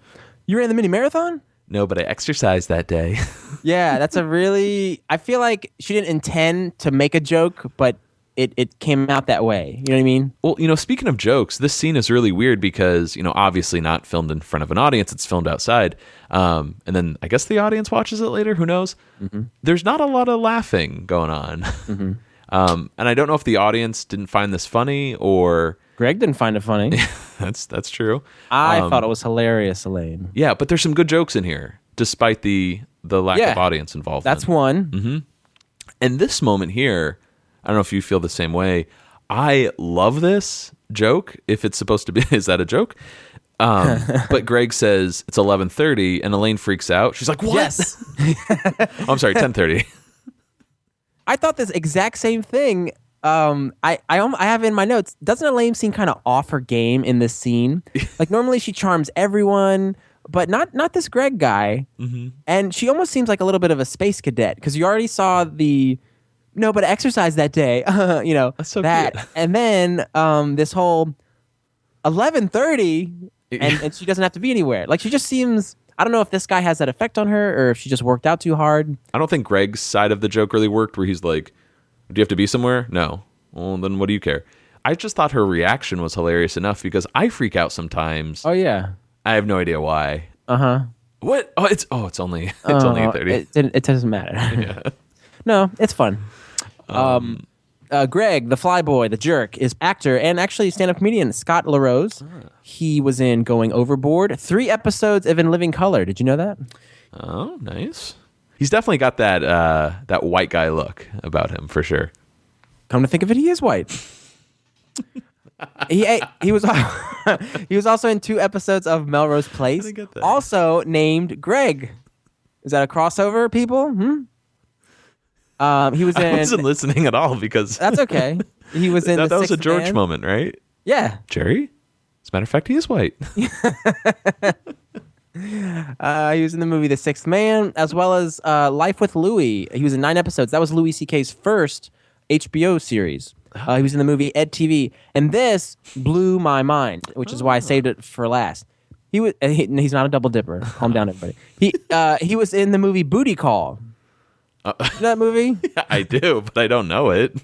You ran the mini marathon? No, but I exercised that day. Yeah, that's I feel like she didn't intend to make a joke, but it came out that way. You know what I mean? Well, speaking of jokes, this scene is really weird because, obviously not filmed in front of an audience. It's filmed outside. And then I guess the audience watches it later. Who knows? Mm-hmm. There's not a lot of laughing going on. Mm-hmm. And I don't know if the audience didn't find this funny or... Greg didn't find it funny. That's true. I thought it was hilarious, Elaine. Yeah, but there's some good jokes in here, despite the lack of audience involvement. That's one. Mm-hmm. And this moment here... I don't know if you feel the same way. I love this joke, if it's supposed to be. Is that a joke? But Greg says it's 11:30, and Elaine freaks out. She's like, "What?" Yes. Oh, I'm sorry, 10:30. I thought this exact same thing. I have in my notes. Doesn't Elaine seem kind of off her game in this scene? Like normally she charms everyone, but not this Greg guy. Mm-hmm. And she almost seems like a little bit of a space cadet because you already saw the but exercise that day. That's so that, cute. and then this whole 11:30, and she doesn't have to be anywhere. Like she just seems. I don't know if this guy has that effect on her or if she just worked out too hard. I don't think Greg's side of the joke really worked where he's like, do you have to be somewhere? No. Well, then what do you care? I just thought her reaction was hilarious enough because I freak out sometimes. Oh, yeah. I have no idea why. Uh-huh. What? It's only 8:30. It doesn't matter. Yeah. No, it's fun. Greg, the flyboy, the jerk, is actor and actually stand-up comedian Scott LaRose. He was in Going Overboard, 3 episodes of In Living Color. Did you know that? Oh, nice. He's definitely got that white guy look about him for sure. Come to think of it, he is white. he was he was also in 2 episodes of Melrose Place. I didn't get that. Also named Greg. Is that a crossover, people? He was in. I wasn't listening at all because That's okay. He was in. that The was a Sixth George Man. moment, right? Yeah. Jerry? As a matter of fact, he is white. He was in the movie The Sixth Man, as well as Life with Louie. He was in 9 episodes. That was Louis C.K.'s first HBO series. He was in the movie Ed TV, and this blew my mind, which is why I saved it for last. He's not a double dipper. Calm down, everybody. He was in the movie Booty Call. You know that movie? I do, but I don't know it.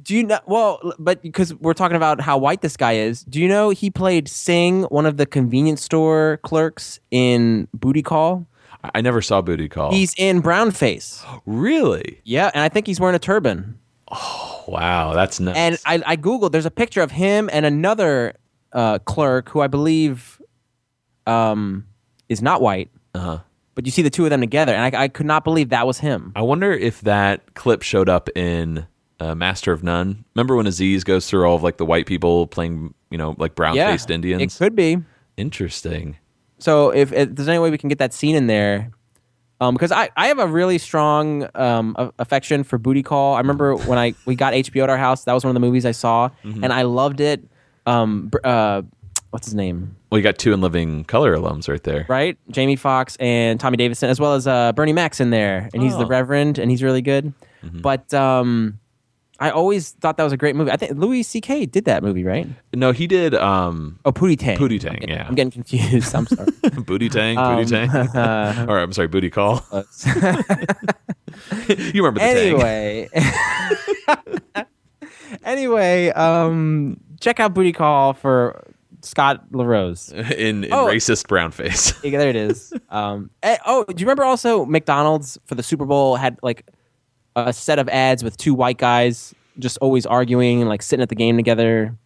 Do you know? Well, but because we're talking about how white this guy is, do you know he played Sing, one of the convenience store clerks in Booty Call? I never saw Booty Call. He's in Brownface. Really? Yeah, and I think he's wearing a turban. Oh, wow, that's nuts. And I Googled, there's a picture of him and another clerk who I believe is not white. Uh-huh. But you see the 2 of them together, and I could not believe that was him. I wonder if that clip showed up in Master of None. Remember when Aziz goes through all of like the white people playing, like brown-faced Indians? It could be. Interesting. So if there's any way we can get that scene in there, because I have a really strong affection for Booty Call. I remember when we got HBO at our house, that was one of the movies I saw, and I loved it. What's his name? Well, you got 2 In Living Color alums right there. Right? Jamie Foxx and Tommy Davidson, as well as Bernie Mac's in there, and he's the Reverend, and he's really good. But I always thought that was a great movie. I think Louis C.K. did that movie, right? No, he did. Pootie Tang. Pootie Tang, yeah. I'm getting confused. I'm sorry. Booty Tang. Or I'm sorry, Booty Call. You remember the tang. Anyway, check out Booty Call for Scott LaRose in racist brownface. Yeah, there it is. Do you remember also McDonald's for the Super Bowl had like a set of ads with 2 white guys just always arguing and like sitting at the game together?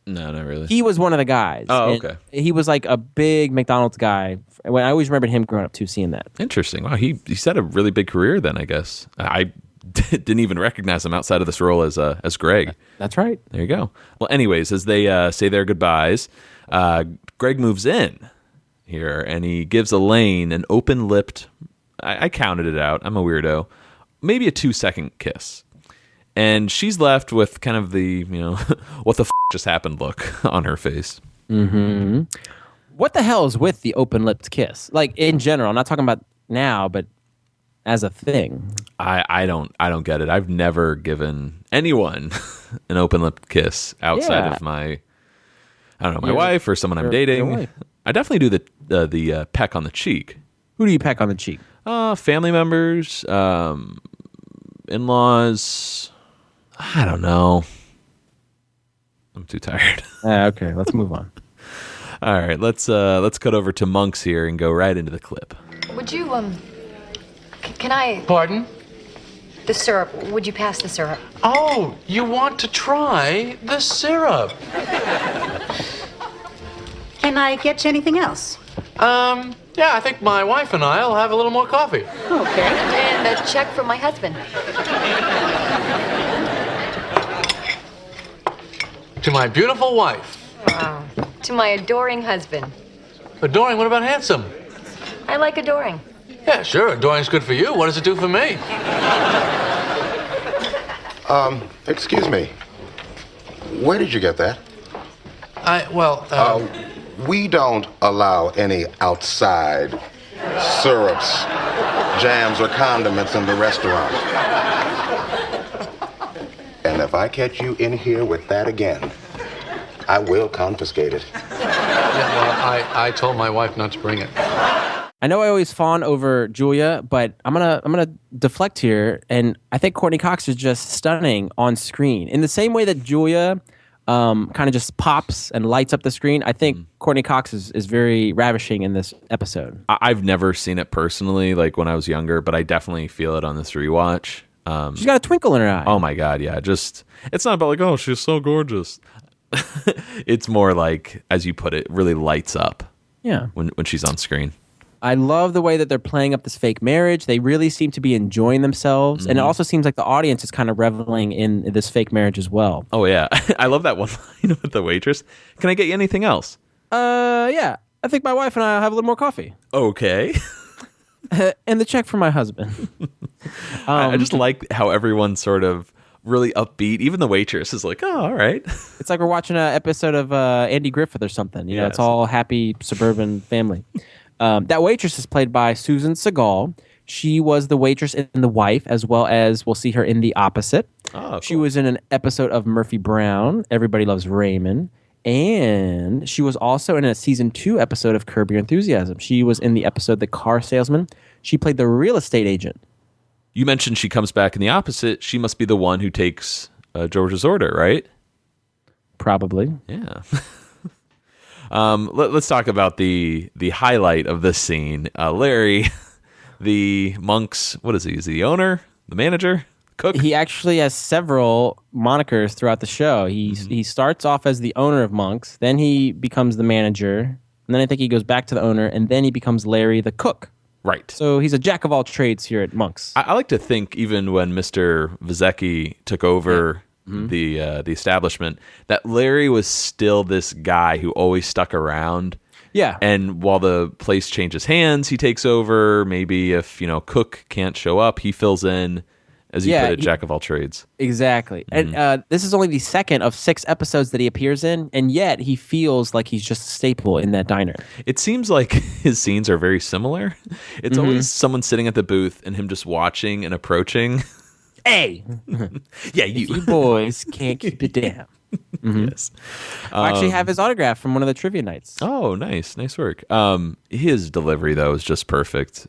No, not really. He was one of the guys. Oh, okay. He was like a big McDonald's guy. I always remembered him growing up too, seeing that. Interesting. Wow, he's had a really big career then, I guess. I didn't even recognize him outside of this role as Greg. That's right. There you go. Well, anyways, as they say their goodbyes, Greg moves in here, and he gives Elaine an open-lipped, I counted it out, I'm a weirdo, maybe a 2-second kiss. And she's left with kind of the, what the just happened look on her face. Mm-hmm. What the hell is with the open-lipped kiss? Like, in general, I'm not talking about now, but as a thing. I don't get it. I've never given anyone an open-lipped kiss outside of my wife or someone I'm dating. I definitely do the peck on the cheek. Who do you peck on the cheek? Family members, in-laws. I don't know. I'm too tired. Okay, let's move on. All right, let's cut over to Monks here and go right into the clip. Would you, can I... Pardon? The syrup. Would you pass the syrup? Oh, you want to try the syrup? Can I get you anything else? Yeah, I think my wife and I'll have a little more coffee. Okay. And a check from my husband. To my beautiful wife. Wow. To my adoring husband. Adoring, what about handsome? I like adoring. Yeah, sure, adoring's good for you. What does it do for me? Excuse me. Where did you get that? We don't allow any outside syrups, jams, or condiments in the restaurant. And if I catch you in here with that again, I will confiscate it. I told my wife not to bring it. I know I always fawn over Julia, but I'm gonna deflect here, and I think Courteney Cox is just stunning on screen. In the same way that Julia kind of just pops and lights up the screen, I think Courteney Cox is very ravishing in this episode. I've never seen it personally, like when I was younger, but I definitely feel it on this rewatch. She's got a twinkle in her eye. Oh my God, yeah. Just, it's not about like, oh, she's so gorgeous. It's more like, as you put it, really lights up. Yeah. When she's on screen. I love the way that they're playing up this fake marriage. They really seem to be enjoying themselves. And it also seems like the audience is kind of reveling in this fake marriage as well. Oh, yeah. I love that one line with the waitress. Can I get you anything else? Yeah. I think my wife and I will have a little more coffee. Okay. And the check for my husband. I just like how everyone's sort of really upbeat. Even the waitress is like, oh, all right. It's like we're watching an episode of Andy Griffith or something. You know, it's all happy suburban family. That waitress is played by Susan Segal. She was the waitress in The Wife, as well as we'll see her in The Opposite. Oh, cool. She was in an episode of Murphy Brown, Everybody Loves Raymond. And she was also in a season 2 episode of Curb Your Enthusiasm. She was in the episode The Car Salesman. She played the real estate agent. You mentioned she comes back in The Opposite. She must be the one who takes George's order, right? Probably. Yeah. Let's talk about the highlight of this scene. Larry, the monk's, what is he? Is he the owner? The manager? Cook? He actually has several monikers throughout the show. He starts off as the owner of Monk's, then he becomes the manager, and then I think he goes back to the owner, and then he becomes Larry the cook. Right. So he's a jack of all trades here at Monk's. I like to think even when Mr. Vizecki took over the establishment, that Larry was still this guy who always stuck around. Yeah. And while the place changes hands, he takes over. Maybe if, Cook can't show up, he fills in. As you put it, jack of all trades. Exactly. And this is only the second of 6 episodes that he appears in, and yet he feels like he's just a staple in that diner. It seems like his scenes are very similar. It's always someone sitting at the booth and him just watching and approaching. Hey! Yeah, you. If you boys can't keep it down. Yes. I actually have his autograph from one of the trivia nights. Oh, nice. Nice work. His delivery, though, is just perfect.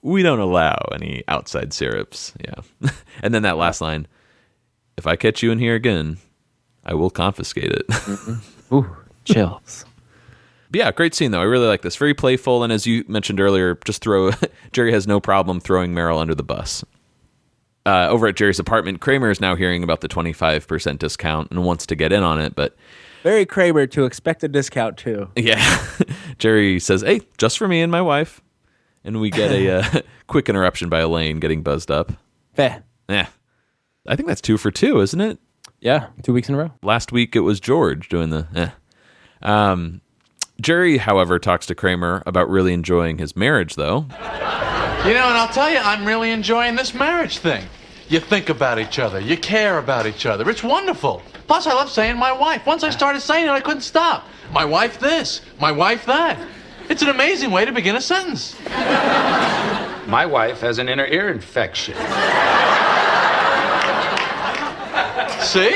We don't allow any outside syrups. Yeah. And then that last line, if I catch you in here again, I will confiscate it. Ooh, chills. But yeah, great scene, though. I really like this. Very playful. And as you mentioned earlier, Jerry has no problem throwing Meryl under the bus. Over at Jerry's apartment, Kramer is now hearing about the 25% discount and wants to get in on it, but... Very Kramer to expect a discount, too. Yeah. Jerry says, hey, just for me and my wife. And we get a quick interruption by Elaine getting buzzed up. Fair. Yeah. I think that's 2 for 2, isn't it? Yeah, 2 weeks in a row. Last week it was George doing the Jerry, however, talks to Kramer about really enjoying his marriage, though. And I'll tell you, I'm really enjoying this marriage thing. You think about each other. You care about each other. It's wonderful. Plus, I love saying my wife. Once I started saying it, I couldn't stop. My wife this, my wife that. It's an amazing way to begin a sentence. My wife has an inner ear infection. See?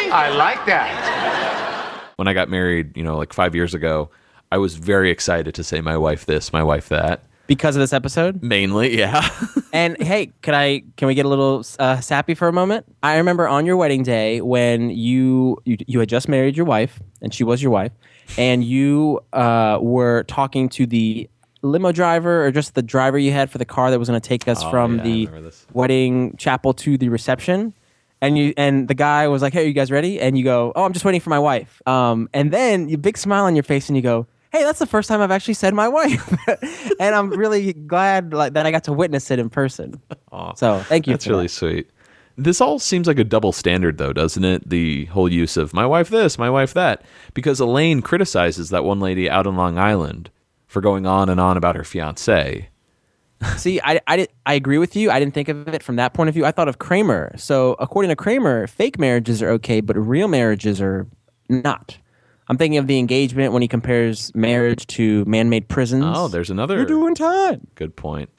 I like that. When I got married, like 5 years ago, I was very excited to say my wife this, my wife that. Because of this episode? Mainly, yeah. And hey, can we get a little sappy for a moment? I remember on your wedding day when you had just married your wife, and she was your wife, and you were talking to the limo driver, or just the driver you had for the car that was going to take us from the wedding chapel to the reception. And the guy was like, hey, are you guys ready? And you go, oh, I'm just waiting for my wife. And then you big smile on your face and you go, hey, that's the first time I've actually said my wife. And I'm really glad that I got to witness it in person. Aww, so thank you. That's really sweet. This all seems like a double standard, though, doesn't it? The whole use of my wife this, my wife that. Because Elaine criticizes that one lady out on Long Island for going on and on about her fiancé. See, I agree with you. I didn't think of it from that point of view. I thought of Kramer. So according to Kramer, fake marriages are okay, but real marriages are not. I'm thinking of the engagement when he compares marriage to man-made prisons. Oh, there's another. You're doing time. Good point.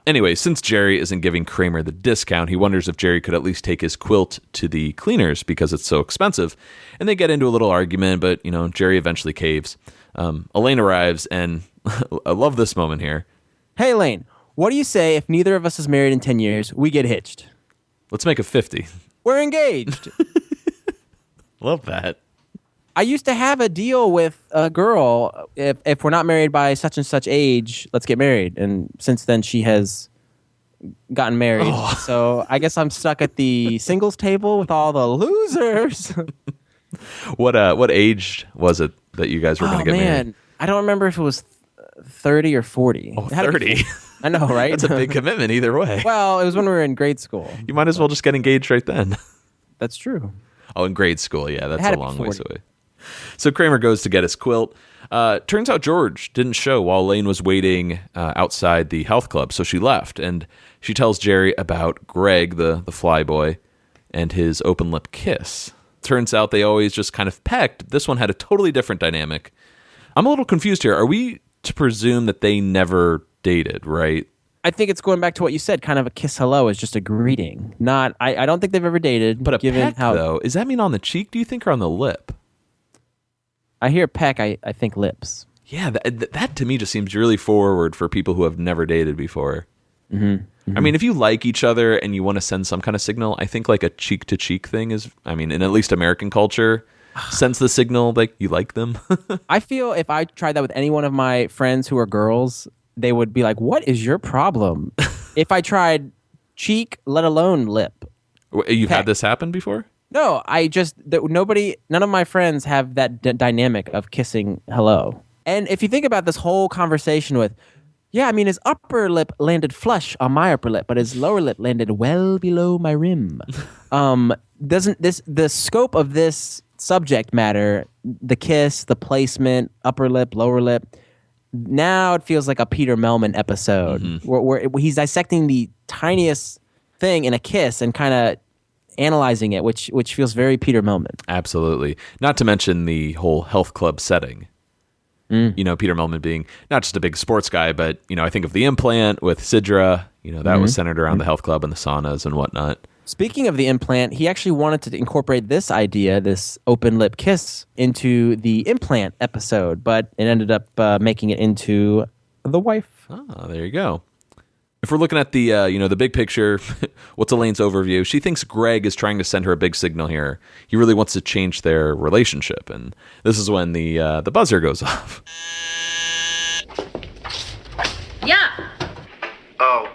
Anyway, since Jerry isn't giving Kramer the discount, he wonders if Jerry could at least take his quilt to the cleaners because it's so expensive. And they get into a little argument, but, Jerry eventually caves. Elaine arrives, and I love this moment here. Hey, Elaine, what do you say if neither of us is married in 10 years, we get hitched? Let's make it 50. We're engaged. Love that. I used to have a deal with a girl. If we're not married by such and such age, let's get married. And since then, she has gotten married. Oh. So I guess I'm stuck at the singles table with all the losers. What age was it that you guys were going to get married? I don't remember if it was 30 or 40. Oh, 30? I know, right? That's a big commitment either way. Well, it was when we were in grade school. You might as well just get engaged right then. That's true. Oh, in grade school, yeah, that's a long ways away. So Kramer goes to get his quilt. Turns out George didn't show while Elaine was waiting outside the health club, so she left. And she tells Jerry about Greg, the fly boy, and his open lip kiss. Turns out they always just kind of pecked. This one had a totally different dynamic. I'm a little confused here. Are we to presume that they never dated, right? I think it's going back to what you said. Kind of a kiss hello is just a greeting. Not. I don't think they've ever dated. But a peck, though, does that mean on the cheek, do you think, or on the lip? I hear peck, I think lips. Yeah, that to me just seems really forward for people who have never dated before. Mm-hmm. Mm-hmm. I mean, if you like each other and you want to send some kind of signal, I think like a cheek-to-cheek thing is, in at least American culture, sends the signal like you like them. I feel if I tried that with any one of my friends who are girls, they would be like, what is your problem? If I tried cheek, let alone lip. You've had this happen before? No, none of my friends have that dynamic of kissing hello. And if you think about this whole conversation with, his upper lip landed flush on my upper lip, but his lower lip landed well below my rim. Doesn't the scope of this subject matter, the kiss, the placement, upper lip, lower lip, now it feels like a Peter Melman episode where he's dissecting the tiniest thing in a kiss and kind of analyzing it, which feels very Peter Melman. Absolutely. Not to mention the whole health club setting. Peter Melman being not just a big sports guy, but, I think of the Implant with Sidra, that was centered around the health club and the saunas and whatnot. Speaking of the Implant, he actually wanted to incorporate this idea, this open lip kiss, into the Implant episode, but it ended up making it into The Wife. Ah, there you go. If we're looking at the the big picture, what's Elaine's overview? She thinks Greg is trying to send her a big signal here. He really wants to change their relationship, and this is when the buzzer goes off. Yeah. Oh,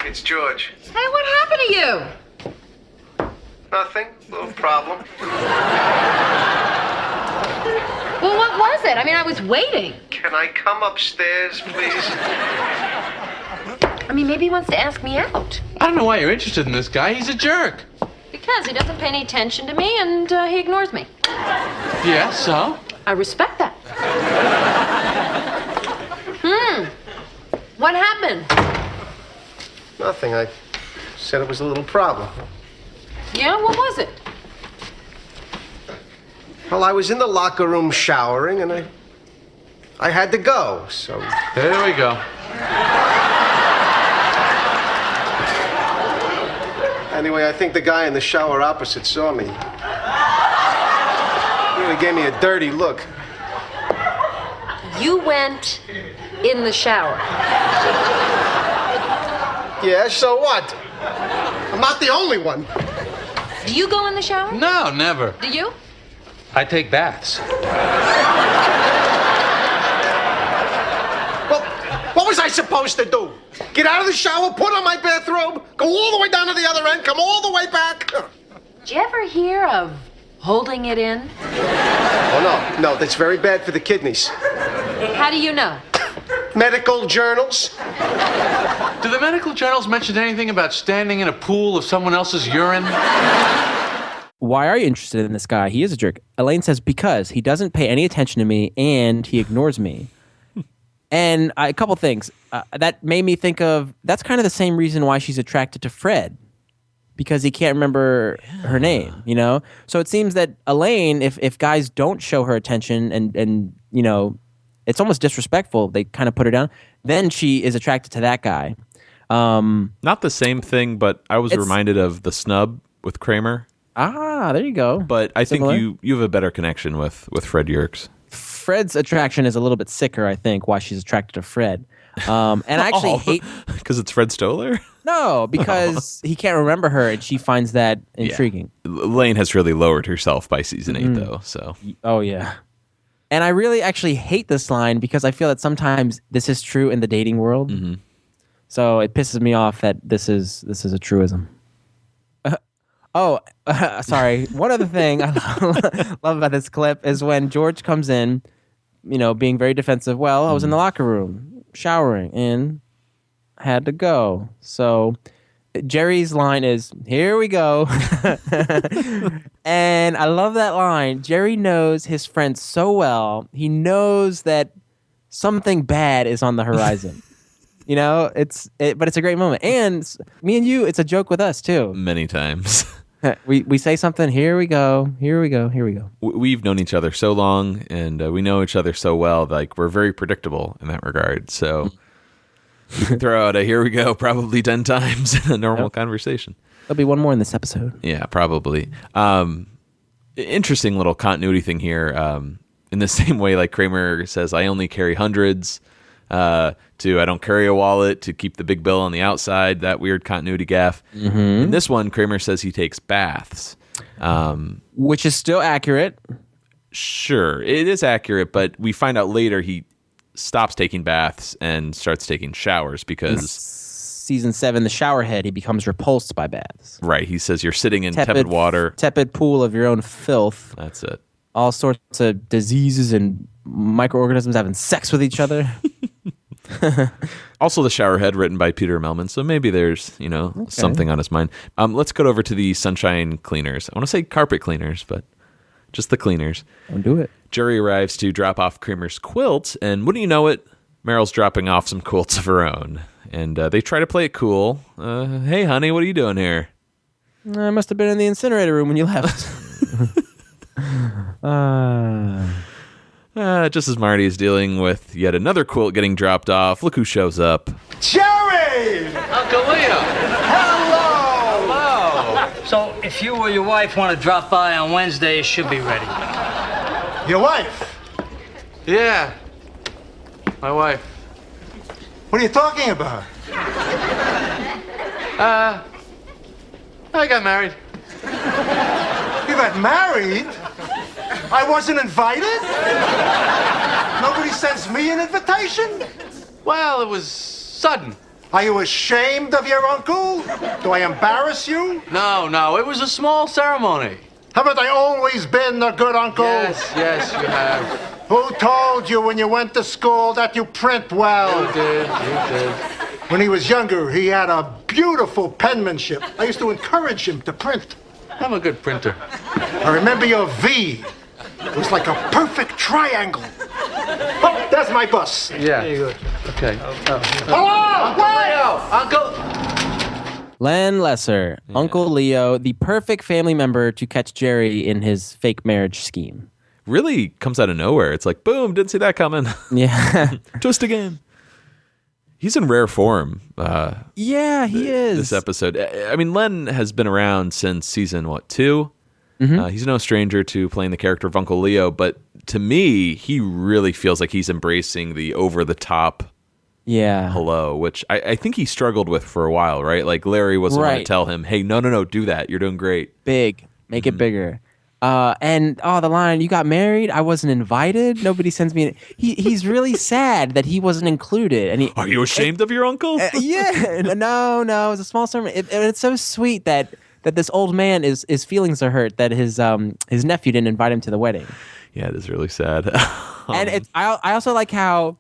it's George. Hey, what happened to you? Nothing. Little problem. Well, what was it? I was waiting. Can I come upstairs, please? Maybe he wants to ask me out. I don't know why you're interested in this guy. He's a jerk. Because he doesn't pay any attention to me and he ignores me. Yeah, so? I respect that. What happened? Nothing. I said it was a little problem. Yeah, what was it? Well, I was in the locker room showering and I had to go, so... There we go. Anyway, I think the guy in the shower opposite saw me. He really gave me a dirty look. You went in the shower. Yeah, so what? I'm not the only one. Do you go in the shower? No, never. Do you? I take baths. Well, what was I supposed to do? Get out of the shower, put on my bathrobe, go all the way down to the other end, come all the way back? Did you ever hear of holding it in? Oh, no, that's very bad for the kidneys. How do you know? Medical journals. Do the medical journals mention anything about standing in a pool of someone else's urine? Why are you interested in this guy? He is a jerk. Elaine says, because he doesn't pay any attention to me and he ignores me. And a couple things. That made me think of, that's kind of the same reason why she's attracted to Fred. Because he can't remember her name, you know? So it seems that Elaine, if guys don't show her attention and you know, it's almost disrespectful, they kind of put her down, then she is attracted to that guy. Not the same thing, but I was reminded of The Snub with Kramer. Ah, there you go. But I Similar. think you have a better connection with Fred Yerkes. Fred's attraction is a little bit sicker, I think, why she's attracted to Fred. And I actually hate... Because it's Fred Stoller? No, because he can't remember her, and she finds that intriguing. Yeah. Elaine has really lowered herself by season 8, though. So. Oh, yeah. And I really actually hate this line because I feel that sometimes this is true in the dating world. Mm-hmm. So it pisses me off that this is a truism. Sorry. One other thing I love about this clip is when George comes in, you know, being very defensive. Well, I was in the locker room, showering, and had to go. So Jerry's line is, here we go. And I love that line. Jerry knows his friend so well. He knows that something bad is on the horizon. You know, but it's a great moment. And me and you, it's a joke with us too. Many times. We say something, here we go, here we go, here we go. We've known each other so long, and we know each other so well, like we're very predictable in that regard. So we can throw out a here we go probably 10 times in a normal conversation. There'll be one more in this episode. Yeah, probably. Interesting little continuity thing here. In the same way, like Kramer says, I only carry hundreds, to I don't carry a wallet, to keep the big bill on the outside, that weird continuity gaffe. Mm-hmm. In this one, Kramer says he takes baths. Which is still accurate. Sure, it is accurate, but we find out later he stops taking baths and starts taking showers because... Season 7, the shower head, he becomes repulsed by baths. Right, he says you're sitting in tepid water. Tepid pool of your own filth. That's it. All sorts of diseases and microorganisms having sex with each other. Also, the shower head written by Peter Melman, so maybe there's something on his mind. Let's go over to the sunshine cleaners. I want to say carpet cleaners, but just the cleaners. Don't do it. Jerry arrives to drop off Kramer's quilt, and wouldn't you know it, Meryl's dropping off some quilts of her own. And they try to play it cool. Hey, honey, what are you doing here? I must have been in the incinerator room when you left. Just as Marty is dealing with yet another quilt getting dropped off, look who shows up. Jerry! Uncle Leo! Hello! So, if you or your wife want to drop by on Wednesday, it should be ready. Your wife? Yeah. My wife. What are you talking about? I got married. You got married? I wasn't invited? Nobody sends me an invitation? Well, it was sudden. Are you ashamed of your uncle? Do I embarrass you? No, it was a small ceremony. Haven't I always been a good uncle? Yes, you have. Who told you when you went to school that you print well? You did. When he was younger, he had a beautiful penmanship. I used to encourage him to print. I'm a good printer. I remember your V. It was like a perfect triangle. Oh, there's my bus. Yeah. Okay. Hello! Uncle! Len Lesser, Uncle Leo, the perfect family member to catch Jerry in his fake marriage scheme. Really comes out of nowhere. It's like, boom, didn't see that coming. Yeah. Twist again. He's in rare form. Yeah, he is. This episode. I mean, Len has been around since season, 2? Mm-hmm. He's no stranger to playing the character of Uncle Leo, but to me, he really feels like he's embracing the over-the-top hello, which I think he struggled with for a while, right? Like, Larry was the one to tell him, hey, no, do that. You're doing great. Big. Make it bigger. And the line, you got married, I wasn't invited, nobody sends me he's really sad that he wasn't included. And are you ashamed of your uncle? Yeah. No, it was a small sermon. It's so sweet that this old man his feelings are hurt that his nephew didn't invite him to the wedding. Yeah, it is really sad. And I also like how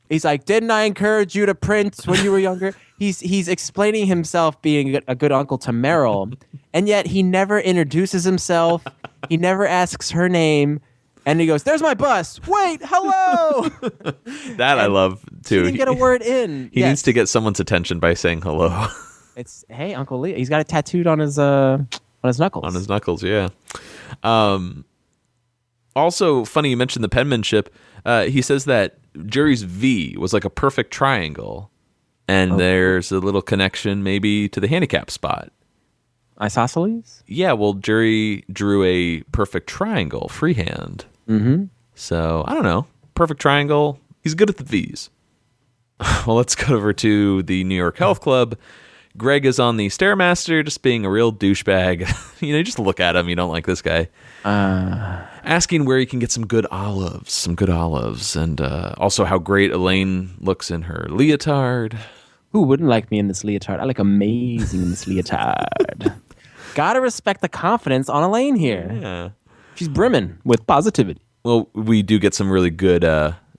He's like, didn't I encourage you to print when you were younger? He's explaining himself being a good uncle to Meryl, and yet he never introduces himself. He never asks her name, and he goes, "There's my bus. Wait, hello." That I love too. He didn't get a word in. He needs to get someone's attention by saying hello. It's hey, Uncle Lee. He's got it tattooed on his knuckles. On his knuckles, yeah. Also, funny you mentioned the penmanship. He says that Jerry's V was like a perfect triangle, and there's a little connection maybe to the handicap spot. Isosceles? Yeah, well, Jerry drew a perfect triangle freehand. Mm-hmm. So, I don't know. Perfect triangle. He's good at the V's. Well, let's go over to the New York Health Club. Greg is on the Stairmaster, just being a real douchebag. You just look at him. You don't like this guy. Asking where he can get some good olives. And also how great Elaine looks in her leotard. Who wouldn't like me in this leotard? I look amazing in this leotard. Gotta respect the confidence on Elaine here. Yeah. She's brimming with positivity. Well, we do get some really good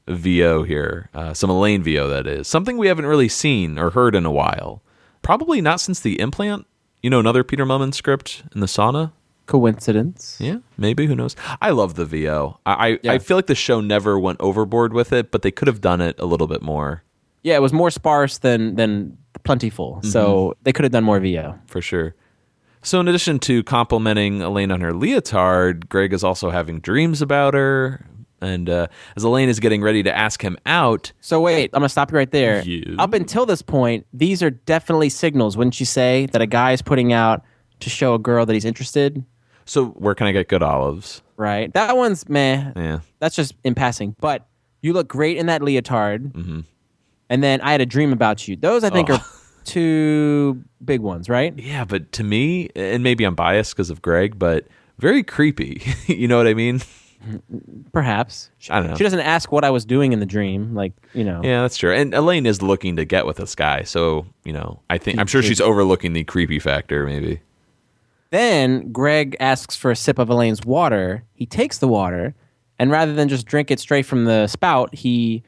VO here. Some Elaine VO, that is. Something we haven't really seen or heard in a while. Probably not since the Implant. Another Peter Mullman script in the sauna. Coincidence? Yeah, maybe. Who knows? I love the VO. I feel like the show never went overboard with it, but they could have done it a little bit more. Yeah, it was more sparse than plentiful, so they could have done more VO. For sure. So in addition to complimenting Elaine on her leotard, Greg is also having dreams about her. And as Elaine is getting ready to ask him out... So wait, I'm going to stop you right there. You? Up until this point, these are definitely signals, wouldn't you say, that a guy is putting out to show a girl that he's interested? So where can I get good olives? Right. That one's meh. Yeah. That's just in passing. But you look great in that leotard. Mm-hmm. And then I had a dream about you. Those, I think, are two big ones, right? Yeah, but to me, and maybe I'm biased because of Greg, but very creepy. You know what I mean? Perhaps. I don't know. She doesn't ask what I was doing in the dream, Yeah, that's true. And Elaine is looking to get with this guy, so I'm sure she's overlooking the creepy factor, maybe. Then Greg asks for a sip of Elaine's water. He takes the water, and rather than just drink it straight from the spout, he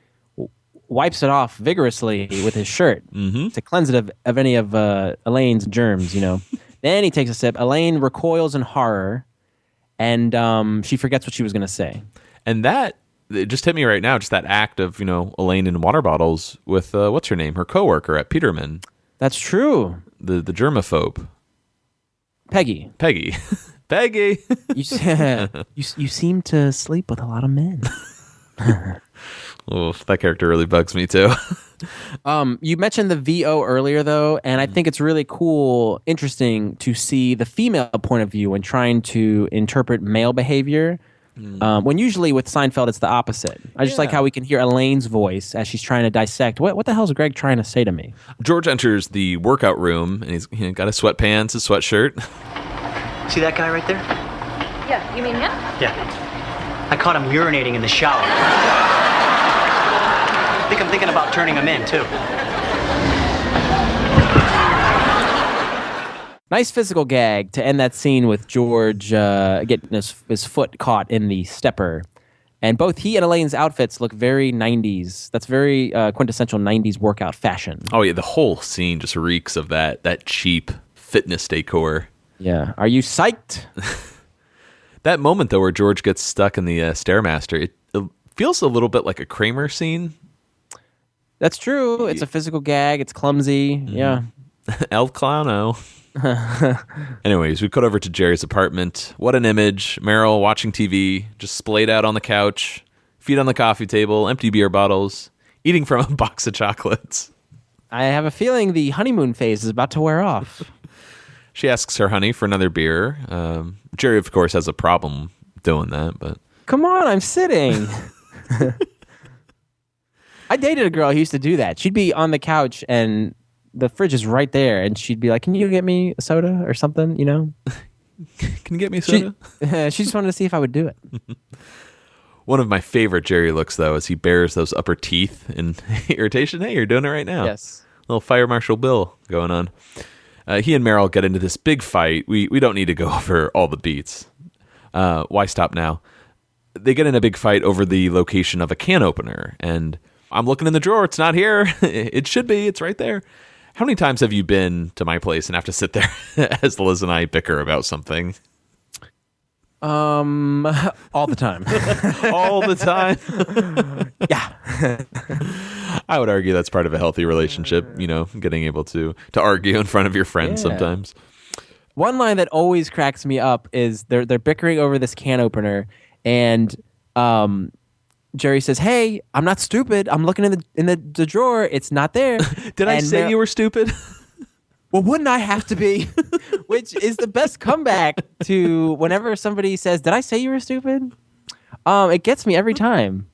wipes it off vigorously with his shirt to cleanse it of any of Elaine's germs. Then he takes a sip. Elaine recoils in horror. And she forgets what she was going to say. And it just hit me right now, just that act of, Elaine in water bottles with, what's her name? Her coworker at Peterman. That's true. The germaphobe. Peggy. Peggy. You seem to sleep with a lot of men. Oh, that character really bugs me too. You mentioned the VO earlier, though, and I think it's really cool, interesting to see the female point of view when trying to interpret male behavior. When usually with Seinfeld, it's the opposite. I just like how we can hear Elaine's voice as she's trying to dissect. What the hell is Greg trying to say to me? George enters the workout room, and he's got his sweatpants, his sweatshirt. See that guy right there? Yeah, you mean him? Yeah. I caught him urinating in the shower. I think I'm thinking about turning him in, too. Nice physical gag to end that scene with George getting his foot caught in the stepper. And both he and Elaine's outfits look very 90s. That's very quintessential 90s workout fashion. Oh, yeah. The whole scene just reeks of that cheap fitness decor. Yeah. Are you psyched? That moment, though, where George gets stuck in the Stairmaster, it feels a little bit like a Kramer scene. That's true. It's a physical gag. It's clumsy. Yeah. El Clowno. Anyways, we cut over to Jerry's apartment. What an image. Meryl watching TV, just splayed out on the couch, feet on the coffee table, empty beer bottles, eating from a box of chocolates. I have a feeling the honeymoon phase is about to wear off. She asks her honey for another beer. Jerry, of course, has a problem doing that, but... Come on, I'm sitting. I dated a girl who used to do that. She'd be on the couch and the fridge is right there, and she'd be like, "Can you get me a soda or something?" Can you get me a soda? She just wanted to see if I would do it. One of my favorite Jerry looks, though, is he bares those upper teeth in irritation. Hey, you're doing it right now. Yes. Little Fire Marshal Bill going on. He and Meryl get into this big fight. We don't need to go over all the beats. Why stop now? They get in a big fight over the location of a can opener, and I'm looking in the drawer. It's not here. It should be. It's right there. How many times have you been to my place and have to sit there as Liz and I bicker about something? All the time. All the time? Yeah. I would argue that's part of a healthy relationship, getting able to argue in front of your friends sometimes. One line that always cracks me up is they're bickering over this can opener, and Jerry says, "Hey, I'm not stupid. I'm looking in the drawer. It's not there." Did I say you were stupid? Well, wouldn't I have to be? Which is the best comeback to whenever somebody says, "Did I say you were stupid?" It gets me every time.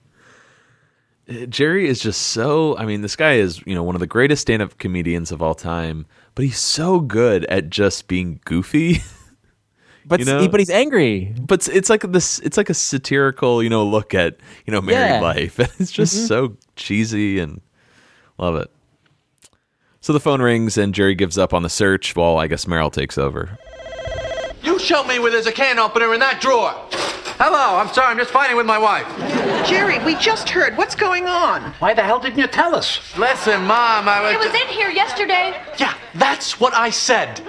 Jerry is just so, this guy is, one of the greatest stand-up comedians of all time, but he's so good at just being goofy. But he's angry. But it's like a satirical, look at, married life. It's just so cheesy and love it. So the phone rings and Jerry gives up on the search while I guess Meryl takes over. You show me where there's a can opener in that drawer. Hello, I'm sorry, I'm just fighting with my wife. Jerry, we just heard. What's going on? Why the hell didn't you tell us? Listen, Mom, It was in here yesterday. Yeah, that's what I said.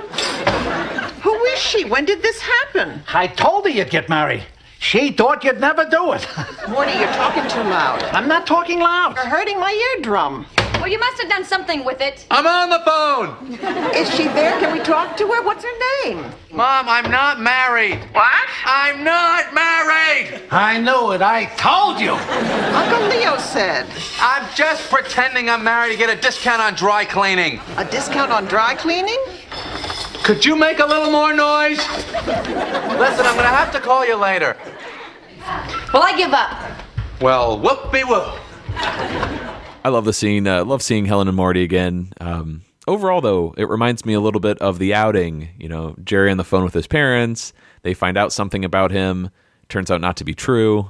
Who is she? When did this happen? I told her you'd get married. She thought you'd never do it. Morty, you're talking too loud. I'm not talking loud. You're hurting my eardrum. Well, you must have done something with it. I'm on the phone. Is she there? Can we talk to her? What's her name? Mom, I'm not married. What? I'm not married. I knew it. I told you. Uncle Leo said. I'm just pretending I'm married to get a discount on dry cleaning. A discount on dry cleaning? Could you make a little more noise? Listen, I'm gonna have to call you later. Well, I give up. Well, whoop-de-whoop. I love the scene. Love seeing Helen and Morty again. Overall, though, it reminds me a little bit of The Outing. Jerry on the phone with his parents. They find out something about him. Turns out not to be true.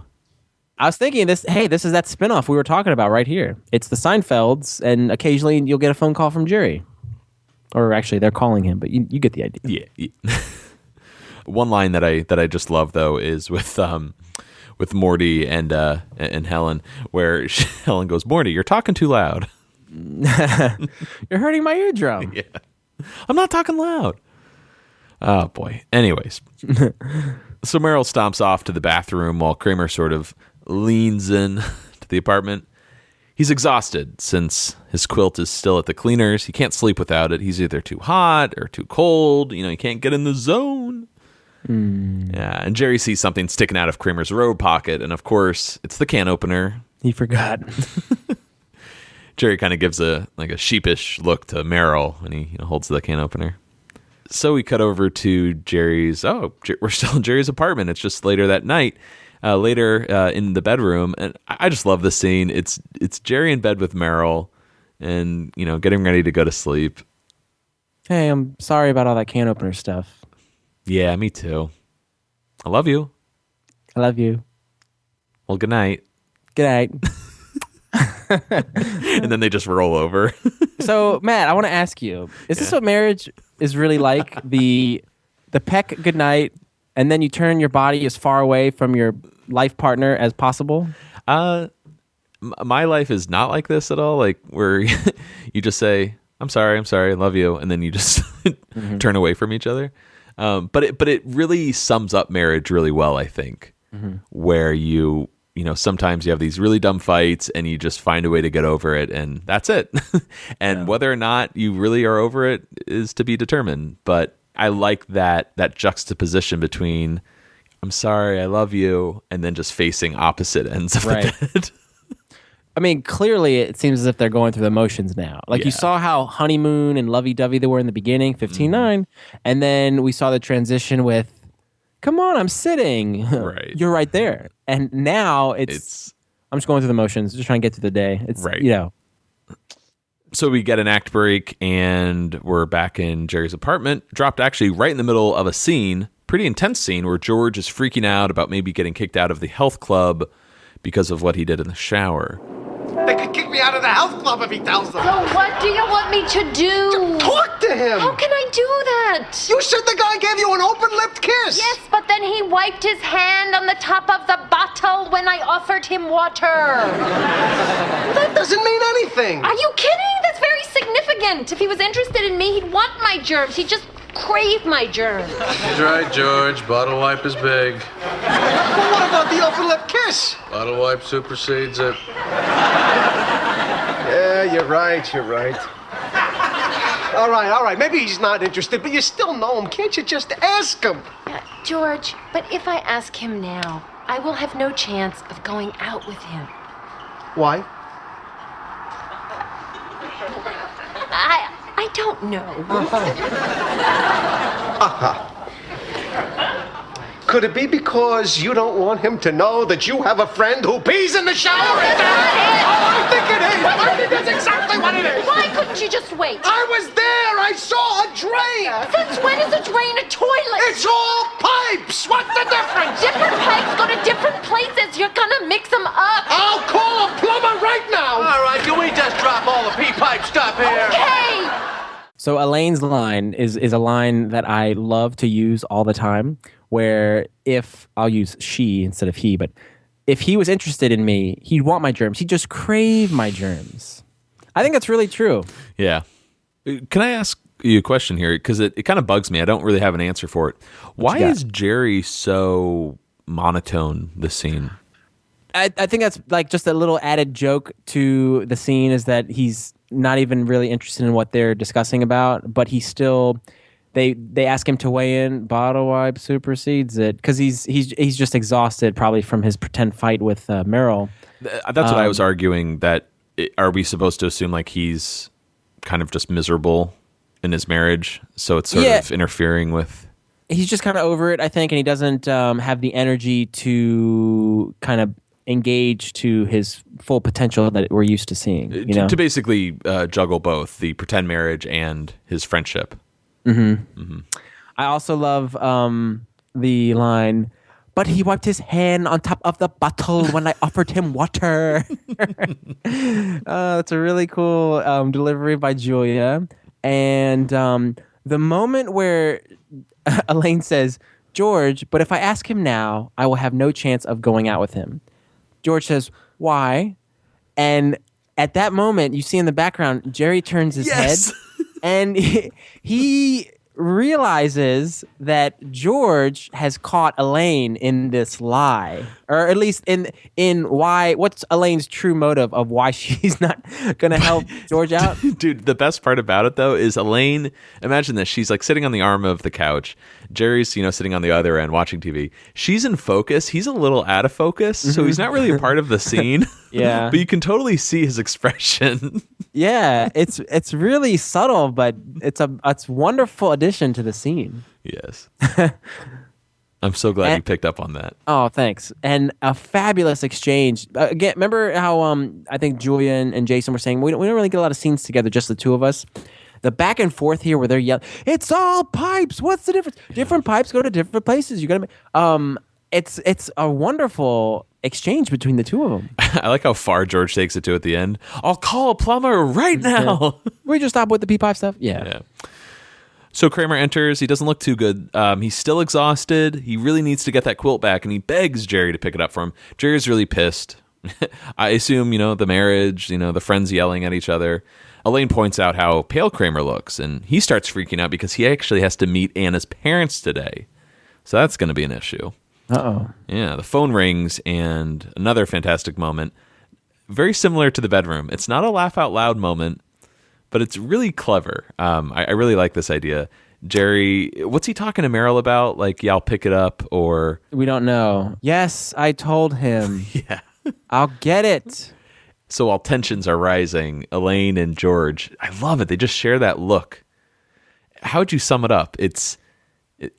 I was thinking this is that spinoff we were talking about right here. It's the Seinfelds, and occasionally you'll get a phone call from Jerry. Or actually, they're calling him, but you get the idea. Yeah. One line that I just love, though, is with Morty and Helen, where Helen goes, "Morty, you're talking too loud." You're hurting my eardrum. Yeah, I'm not talking loud. Oh boy. Anyways, so Meryl stomps off to the bathroom while Kramer sort of leans in to the apartment. He's exhausted since his quilt is still at the cleaners. He can't sleep without it. He's either too hot or too cold. He can't get in the zone. Yeah, and Jerry sees something sticking out of Kramer's robe pocket, and of course, it's the can opener. He forgot. Jerry kind of gives a sheepish look to Meryl when he holds the can opener. So we cut over to Jerry's. We're still in Jerry's apartment. It's just later that night. Later in the bedroom, and I just love this scene. It's Jerry in bed with Meryl, and getting ready to go to sleep. Hey, I'm sorry about all that can opener stuff. Yeah, me too. I love you. I love you. Well, good night. Good night. And then they just roll over. So, Matt, I want to ask you: is this what marriage is really like? The peck goodnight, and then you turn your body as far away from your life partner as possible? My life is not like this at all. Like where you just say, I'm sorry, I love you," and then you just turn away from each other. But it really sums up marriage really well, I think. Where you sometimes you have these really dumb fights and you just find a way to get over it, and that's it. And whether or not you really are over it is to be determined. But I like that juxtaposition between "I'm sorry, I love you," and then just facing opposite ends of the bed. I mean, clearly it seems as if they're going through the motions now. Like you saw how honeymoon and lovey-dovey they were in the beginning, 15-9, and then we saw the transition with, "Come on, I'm sitting." Right. You're right there. And now it's I'm just going through the motions, just trying to get through the day. It's right. So we get an act break, and we're back in Jerry's apartment, dropped actually right in the middle of a scene, pretty intense scene, where George is freaking out about maybe getting kicked out of the health club because of what he did in the shower. They could kick me out of the health club if he tells them. So what do you want me to do? Talk to him. How can I do that? You said the guy gave you an open-lipped kiss. Yes, but then he wiped his hand on the top of the bottle when I offered him water. That doesn't mean anything. Are you kidding? That's very significant. If he was interested in me, he'd want my germs. He'd just crave my germs. He's right, George. Bottle wipe is big. Well, what about the open-lipped kiss? Bottle wipe supersedes it. Yeah, you're right. All right. Maybe he's not interested, but you still know him. Can't you just ask him? George, but if I ask him now, I will have no chance of going out with him. Why? I don't know. Could it be because you don't want him to know that you have a friend who pees in the shower? That's not it. Oh, I think it is. I think that's exactly what it is. Why couldn't you just wait? I was there. I saw a drain. Since when is a drain a toilet? It's all pipes. What's the difference? Different pipes go to different places. You're gonna mix them up. I'll call a plumber right now. All right, can we just drop all the pee pipe stuff here? Okay. So Elaine's line is a line that I love to use all the time, where if I'll use she instead of he, but if he was interested in me, he'd want my germs. He'd just crave my germs. I think that's really true. Yeah. Can I ask you a question here? Because it kind of bugs me. I don't really have an answer for it. Why is Jerry so monotone, this scene? I think that's like just a little added joke to the scene, is that he's not even really interested in what they're discussing about, but he still... They ask him to weigh in. Bottle wipe supersedes it because he's just exhausted, probably from his pretend fight with Meryl. That's what I was arguing. That are we supposed to assume like he's kind of just miserable in his marriage, so it's sort of interfering with. He's just kind of over it, I think, and he doesn't have the energy to kind of engage to his full potential that we're used to seeing. To basically juggle both the pretend marriage and his friendship. Mm-hmm. I also love the line, but he wiped his hand on top of the bottle when I offered him water. That's a really cool delivery by Julia. And the moment where Elaine says, George, but if I ask him now, I will have no chance of going out with him. George says, why? And at that moment, you see in the background, Jerry turns his head. And he realizes that George has caught Elaine in this lie, or at least in what's Elaine's true motive of why she's not going to help George out. Dude, the best part about it though is Elaine, imagine this, she's like sitting on the arm of the couch. Jerry's, sitting on the other end watching TV. She's in focus. He's a little out of focus, so he's not really a part of the scene. Yeah. But you can totally see his expression. Yeah, it's really subtle, but it's a wonderful addition to the scene. Yes. I'm so glad you picked up on that. Oh, thanks. And a fabulous exchange. Again, remember how I think Julia and Jason were saying we don't really get a lot of scenes together, just the two of us. The back and forth here where they're yelling, it's all pipes. What's the difference? Yeah. Different pipes go to different places. You gotta it's a wonderful exchange between the two of them. I like how far George takes it to at the end. I'll call a plumber right now. We just stop with the pee pipe stuff. Yeah. So Kramer enters. He doesn't look too good. He's still exhausted. He really needs to get that quilt back, and he begs Jerry to pick it up for him. Jerry's really pissed. I assume, the marriage, the friends yelling at each other. Elaine points out how pale Kramer looks, and he starts freaking out because he actually has to meet Anna's parents today. So that's going to be an issue. Uh-oh. Yeah, the phone rings, and another fantastic moment. Very similar to the bedroom. It's not a laugh out loud moment, but it's really clever. I really like this idea. Jerry, what's he talking to Meryl about? Like, yeah, I'll pick it up, or... We don't know. Yes, I told him. Yeah. I'll get it. So while tensions are rising, Elaine and George, I love it. They just share that look. How would you sum it up? It's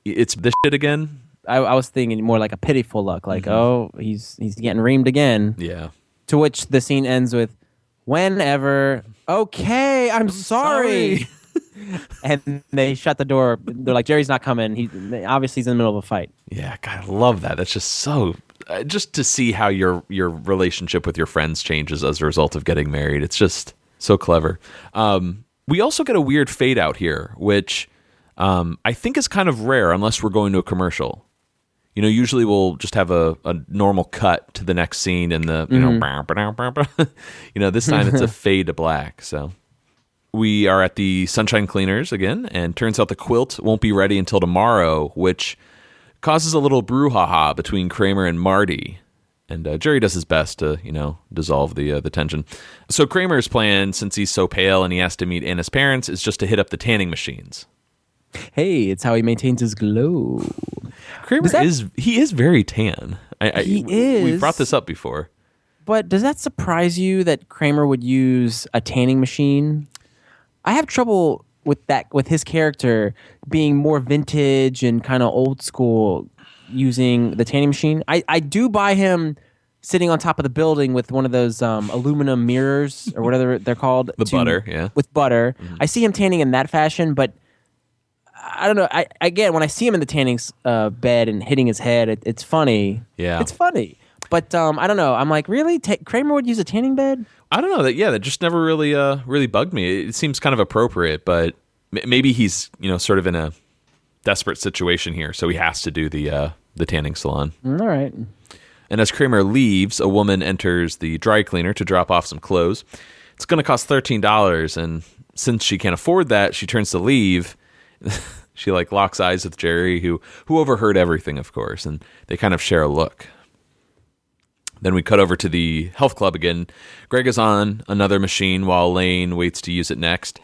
this shit again? I was thinking more like a pitiful look, like, oh, he's getting reamed again. Yeah. To which the scene ends with, whenever, okay, I'm sorry. And they shut the door. They're like, Jerry's not coming. Obviously he's in the middle of a fight. Yeah, God, I love that. That's just so just to see how your relationship with your friends changes as a result of getting married. It's just so clever. We also get a weird fade out here, which I think is kind of rare unless we're going to a commercial. You know, usually we'll just have a normal cut to the next scene and the, you know, this time it's a fade to black. So we are at the Sunshine Cleaners again, and turns out the quilt won't be ready until tomorrow, which causes a little brouhaha between Kramer and Marty. And Jerry does his best to, dissolve the tension. So Kramer's plan, since he's so pale and he has to meet Anna's parents, is just to hit up the tanning machines. Hey, it's how he maintains his glow. Kramer is very tan. He is. We've brought this up before. But does that surprise you that Kramer would use a tanning machine? I have trouble with his character being more vintage and kind of old school using the tanning machine. I do buy him sitting on top of the building with one of those aluminum mirrors or whatever they're called. Butter, yeah. With butter. Mm-hmm. I see him tanning in that fashion, but I don't know. Again, when I see him in the tanning bed and hitting his head, it's funny. Yeah. It's funny. But I don't know. I'm like, really? Kramer would use a tanning bed? I don't know. That just never really bugged me. It seems kind of appropriate, but maybe he's sort of in a desperate situation here, so he has to do the tanning salon. All right. And as Kramer leaves, a woman enters the dry cleaner to drop off some clothes. It's going to cost $13, and since she can't afford that, she turns to leave. She locks eyes with Jerry, who overheard everything, of course, and they kind of share a look. Then we cut over to the health club again. Greg is on another machine while Elaine waits to use it next.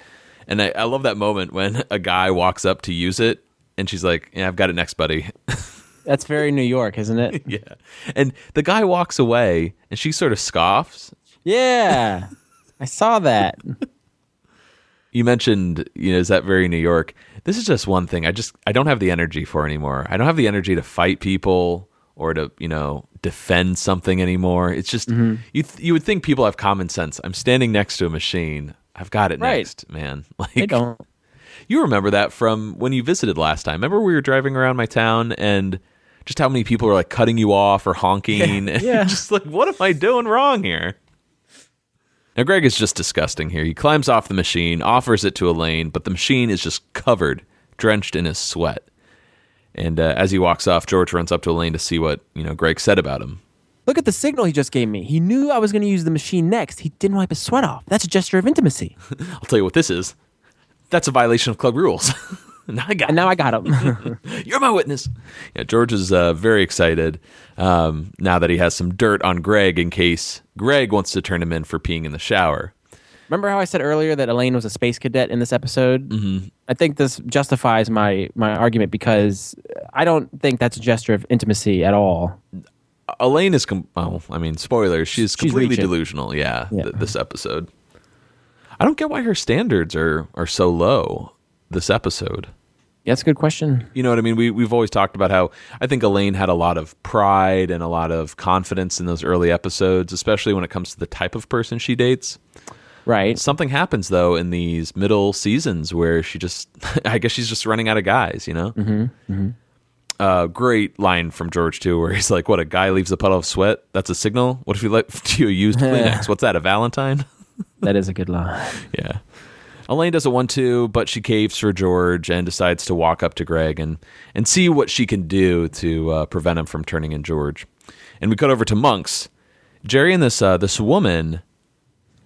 And I love that moment when a guy walks up to use it, and she's like, "Yeah, I've got it next, buddy." That's very New York, isn't it? Yeah. And the guy walks away, and she sort of scoffs. Yeah, I saw that. You mentioned, is that very New York? This is just one thing I don't have the energy for anymore. I don't have the energy to fight people or to, defend something anymore. It's just, you would think people have common sense. I'm standing next to a machine. I've got it next, man. They don't. You remember that from when you visited last time. Remember we were driving around my town and just how many people were cutting you off or honking. Yeah. Just what am I doing wrong here? Now, Greg is just disgusting here. He climbs off the machine, offers it to Elaine, but the machine is just covered, drenched in his sweat. And as he walks off, George runs up to Elaine to see what Greg said about him. Look at the signal he just gave me. He knew I was going to use the machine next. He didn't wipe his sweat off. That's a gesture of intimacy. I'll tell you what this is. That's a violation of club rules. Now I got him. You're my witness. Yeah, George is very excited now that he has some dirt on Greg in case Greg wants to turn him in for peeing in the shower. Remember how I said earlier that Elaine was a space cadet in this episode? Mm-hmm. I think this justifies my argument because I don't think that's a gesture of intimacy at all. Elaine is, spoilers, she's completely reaching. Delusional, yeah. This episode. I don't get why her standards are so low this episode. Yeah, that's a good question. You know what I mean? We've always talked about how I think Elaine had a lot of pride and a lot of confidence in those early episodes, especially when it comes to the type of person she dates. Right. Something happens, though, in these middle seasons where she just, I guess she's just running out of guys, Mm-hmm. Mm-hmm. Great line from George, too, where he's like, what, a guy leaves a puddle of sweat? That's a signal? What if you let you used Kleenex? What's that, a Valentine? That is a good line. Yeah. Elaine doesn't want to, but she caves for George and decides to walk up to Greg and see what she can do to prevent him from turning in George. And we cut over to Monk's. Jerry and this woman,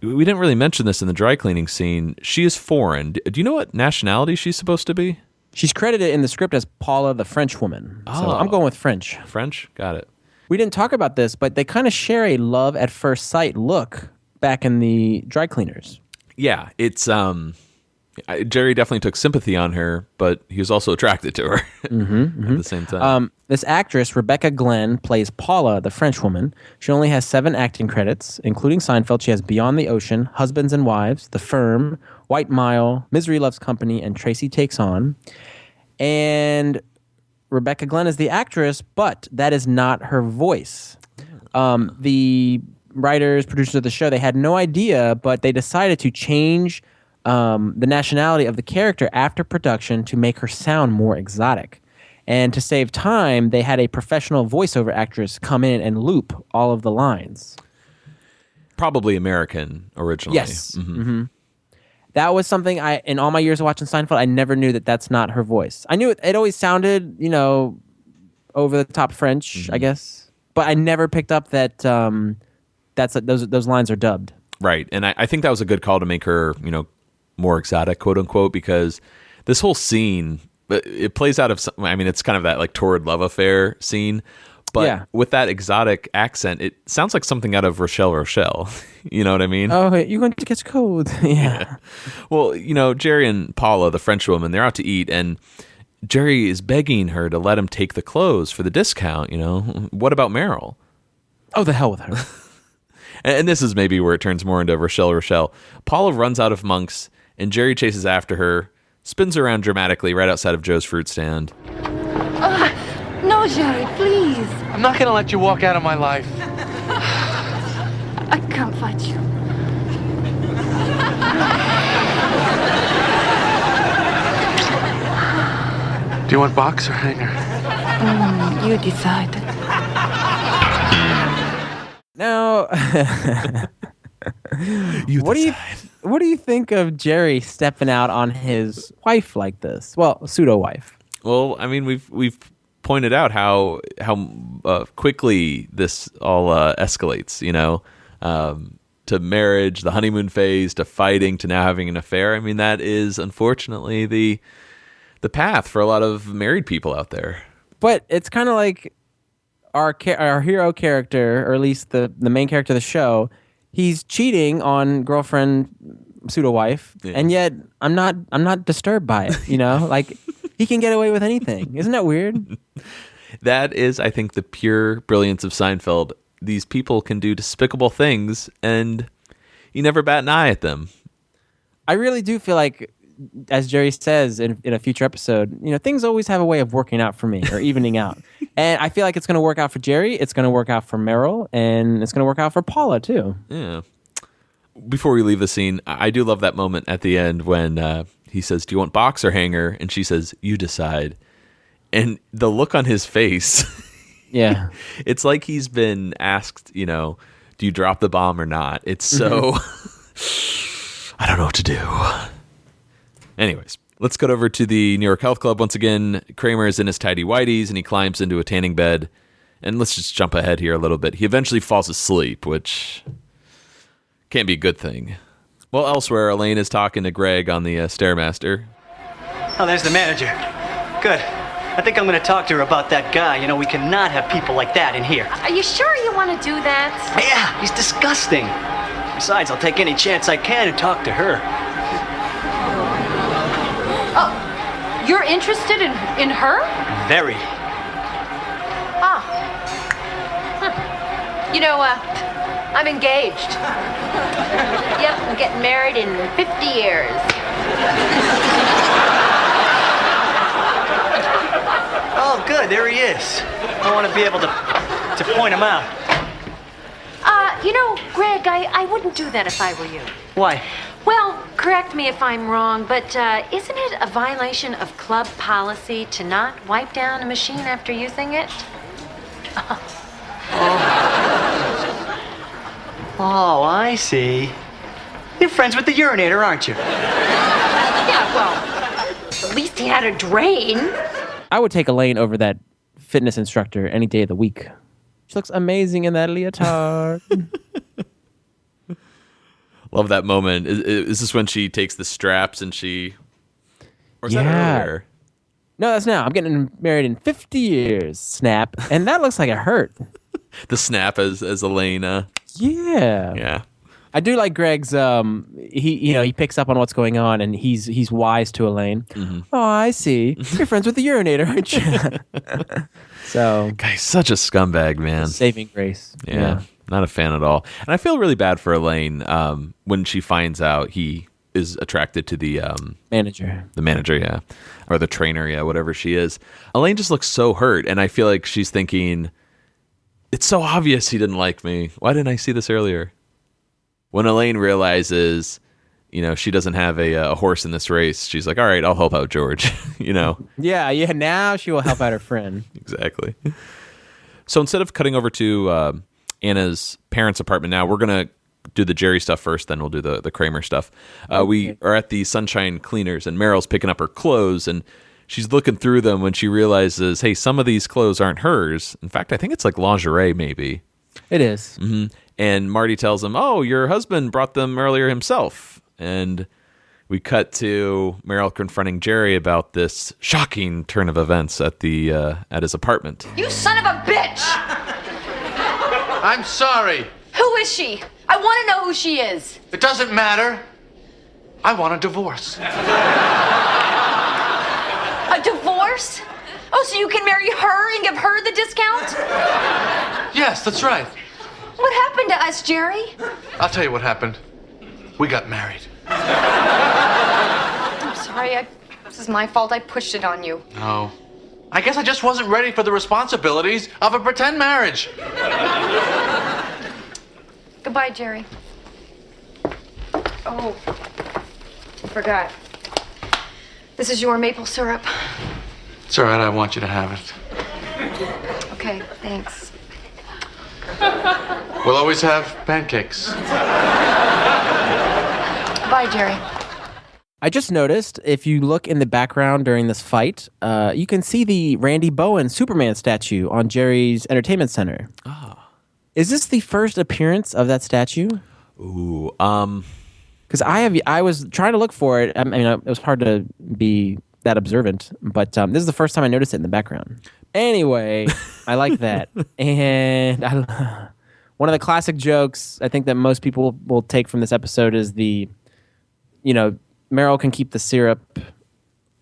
we didn't really mention this in the dry cleaning scene. She is foreign. Do you know what nationality she's supposed to be? She's credited in the script as Paula, the French woman. Oh. So I'm going with French. French? Got it. We didn't talk about this, but they kind of share a love at first sight look back in the dry cleaners. Yeah, it's Jerry definitely took sympathy on her, but he was also attracted to her at the same time. This actress, Rebecca Glenn, plays Paula, the French woman. She only has 7 acting credits, including Seinfeld. She has Beyond the Ocean, Husbands and Wives, The Firm, White Mile, Misery Loves Company, and Tracy Takes On. And Rebecca Glenn is the actress, but that is not her voice. The writers, producers of the show, they had no idea, but they decided to change the nationality of the character after production to make her sound more exotic. And to save time, they had a professional voiceover actress come in and loop all of the lines. Probably American originally. Yes. Mm-hmm. That was something in all my years of watching Seinfeld, I never knew that that's not her voice. I knew it always sounded, over the top French, I guess. But I never picked up that those lines are dubbed. Right. And I think that was a good call to make her, more exotic, quote unquote, because this whole scene, it plays out of, it's kind of that like torrid love affair scene. But with that exotic accent, it sounds like something out of Rochelle. You know what I mean? Oh, you're going to catch cold. Yeah. Well, Jerry and Paula, the French woman, they're out to eat, and Jerry is begging her to let him take the clothes for the discount. What about Meryl? Oh, the hell with her. And this is maybe where it turns more into Rochelle. Paula runs out of Monk's, and Jerry chases after her, spins around dramatically right outside of Joe's fruit stand. No, Jerry, please. I'm not going to let you walk out of my life. I can't fight you. Do you want box or hanger? You decide. Now, what do you think of Jerry stepping out on his wife like this? Well, pseudo wife. Well, we've pointed out how quickly this all escalates. To marriage, the honeymoon phase, to fighting, to now having an affair. That is unfortunately the path for a lot of married people out there. But it's kind of like our hero character, or at least the main character of the show. He's cheating on girlfriend, pseudo wife, and yet I'm not disturbed by it. Like he can get away with anything. Isn't that weird? That is, I think, the pure brilliance of Seinfeld. These people can do despicable things, and you never bat an eye at them. I really do feel like, as Jerry says in a future episode, things always have a way of working out for me or evening out. And I feel like it's going to work out for Jerry, it's going to work out for Meryl, and it's going to work out for Paula, too. Yeah. Before we leave the scene, I do love that moment at the end when he says, "Do you want box or hanger?" And she says, "You decide." And the look on his face... Yeah. It's like he's been asked, do you drop the bomb or not? It's so... I don't know what to do. Anyways, let's go over to the New York Health Club once again. Kramer is in his tidy whities, and he climbs into a tanning bed. And let's just jump ahead here a little bit. He eventually falls asleep, which can't be a good thing. Well, elsewhere, Elaine is talking to Greg on the Stairmaster. Oh, there's the manager. Good. I think I'm going to talk to her about that guy. We cannot have people like that in here. Are you sure you want to do that? Yeah, he's disgusting. Besides, I'll take any chance I can to talk to her. Oh, you're interested in her? Very. Ah. I'm engaged. Yep, I'm getting married in 50 years. Oh, good. There he is. I want to be able to point him out. Greg, I wouldn't do that if I were you. Why? Well, correct me if I'm wrong, but isn't it a violation of club policy to not wipe down a machine after using it? Oh, I see. You're friends with the urinator, aren't you? Yeah, well, at least he had a drain. I would take Elaine over that fitness instructor any day of the week. She looks amazing in that leotard. Love that moment. Is this when she takes the straps and she... Or is that earlier? No, that's now. I'm getting married in 50 years, snap. And that looks like it hurt. The snap as Elaine... Yeah. Yeah. I do like Greg's. He picks up on what's going on, and he's wise to Elaine. Mm-hmm. Oh, I see. You're friends with the urinator, aren't you? So, guy's such a scumbag, man. Saving grace. Yeah, not a fan at all. And I feel really bad for Elaine when she finds out he is attracted to the manager. The manager, yeah, or the trainer, yeah, whatever she is. Elaine just looks so hurt, and I feel like she's thinking, it's so obvious he didn't like me. Why didn't I see this earlier? When Elaine realizes she doesn't have a horse in this race. She's like, all right, I'll help out George, Yeah, now she will help out her friend. Exactly. So instead of cutting over to Anna's parents' apartment now, we're going to do the Jerry stuff first, then we'll do the Kramer stuff. We are at the Sunshine Cleaners, and Meryl's picking up her clothes, and she's looking through them when she realizes, hey, some of these clothes aren't hers. In fact, I think it's like lingerie, maybe. It is. Mm-hmm. And Marty tells him, oh, your husband brought them earlier himself. And we cut to Meryl confronting Jerry about this shocking turn of events at his apartment. You son of a bitch! I'm sorry. Who is she? I want to know who she is. It doesn't matter. I want a divorce. A divorce? Oh, so you can marry her and give her the discount? Yes, that's right. What happened to us, Jerry? I'll tell you what happened. We got married. I'm sorry. This is my fault. I pushed it on you. No. I guess I just wasn't ready for the responsibilities of a pretend marriage. Goodbye, Jerry. Oh, forgot. This is your maple syrup. It's all right. I want you to have it. Okay, thanks. We'll always have pancakes. Bye, Jerry. I just noticed, if you look in the background during this fight, you can see the Randy Bowen Superman statue on Jerry's entertainment center. Is this the first appearance of that statue? Ooh, because I was trying to look for it. I mean, it was hard to be that observant, but this is the first time I noticed it in the background. Anyway, I like that. And one of the classic jokes I think that most people will take from this episode is Meryl can keep the syrup.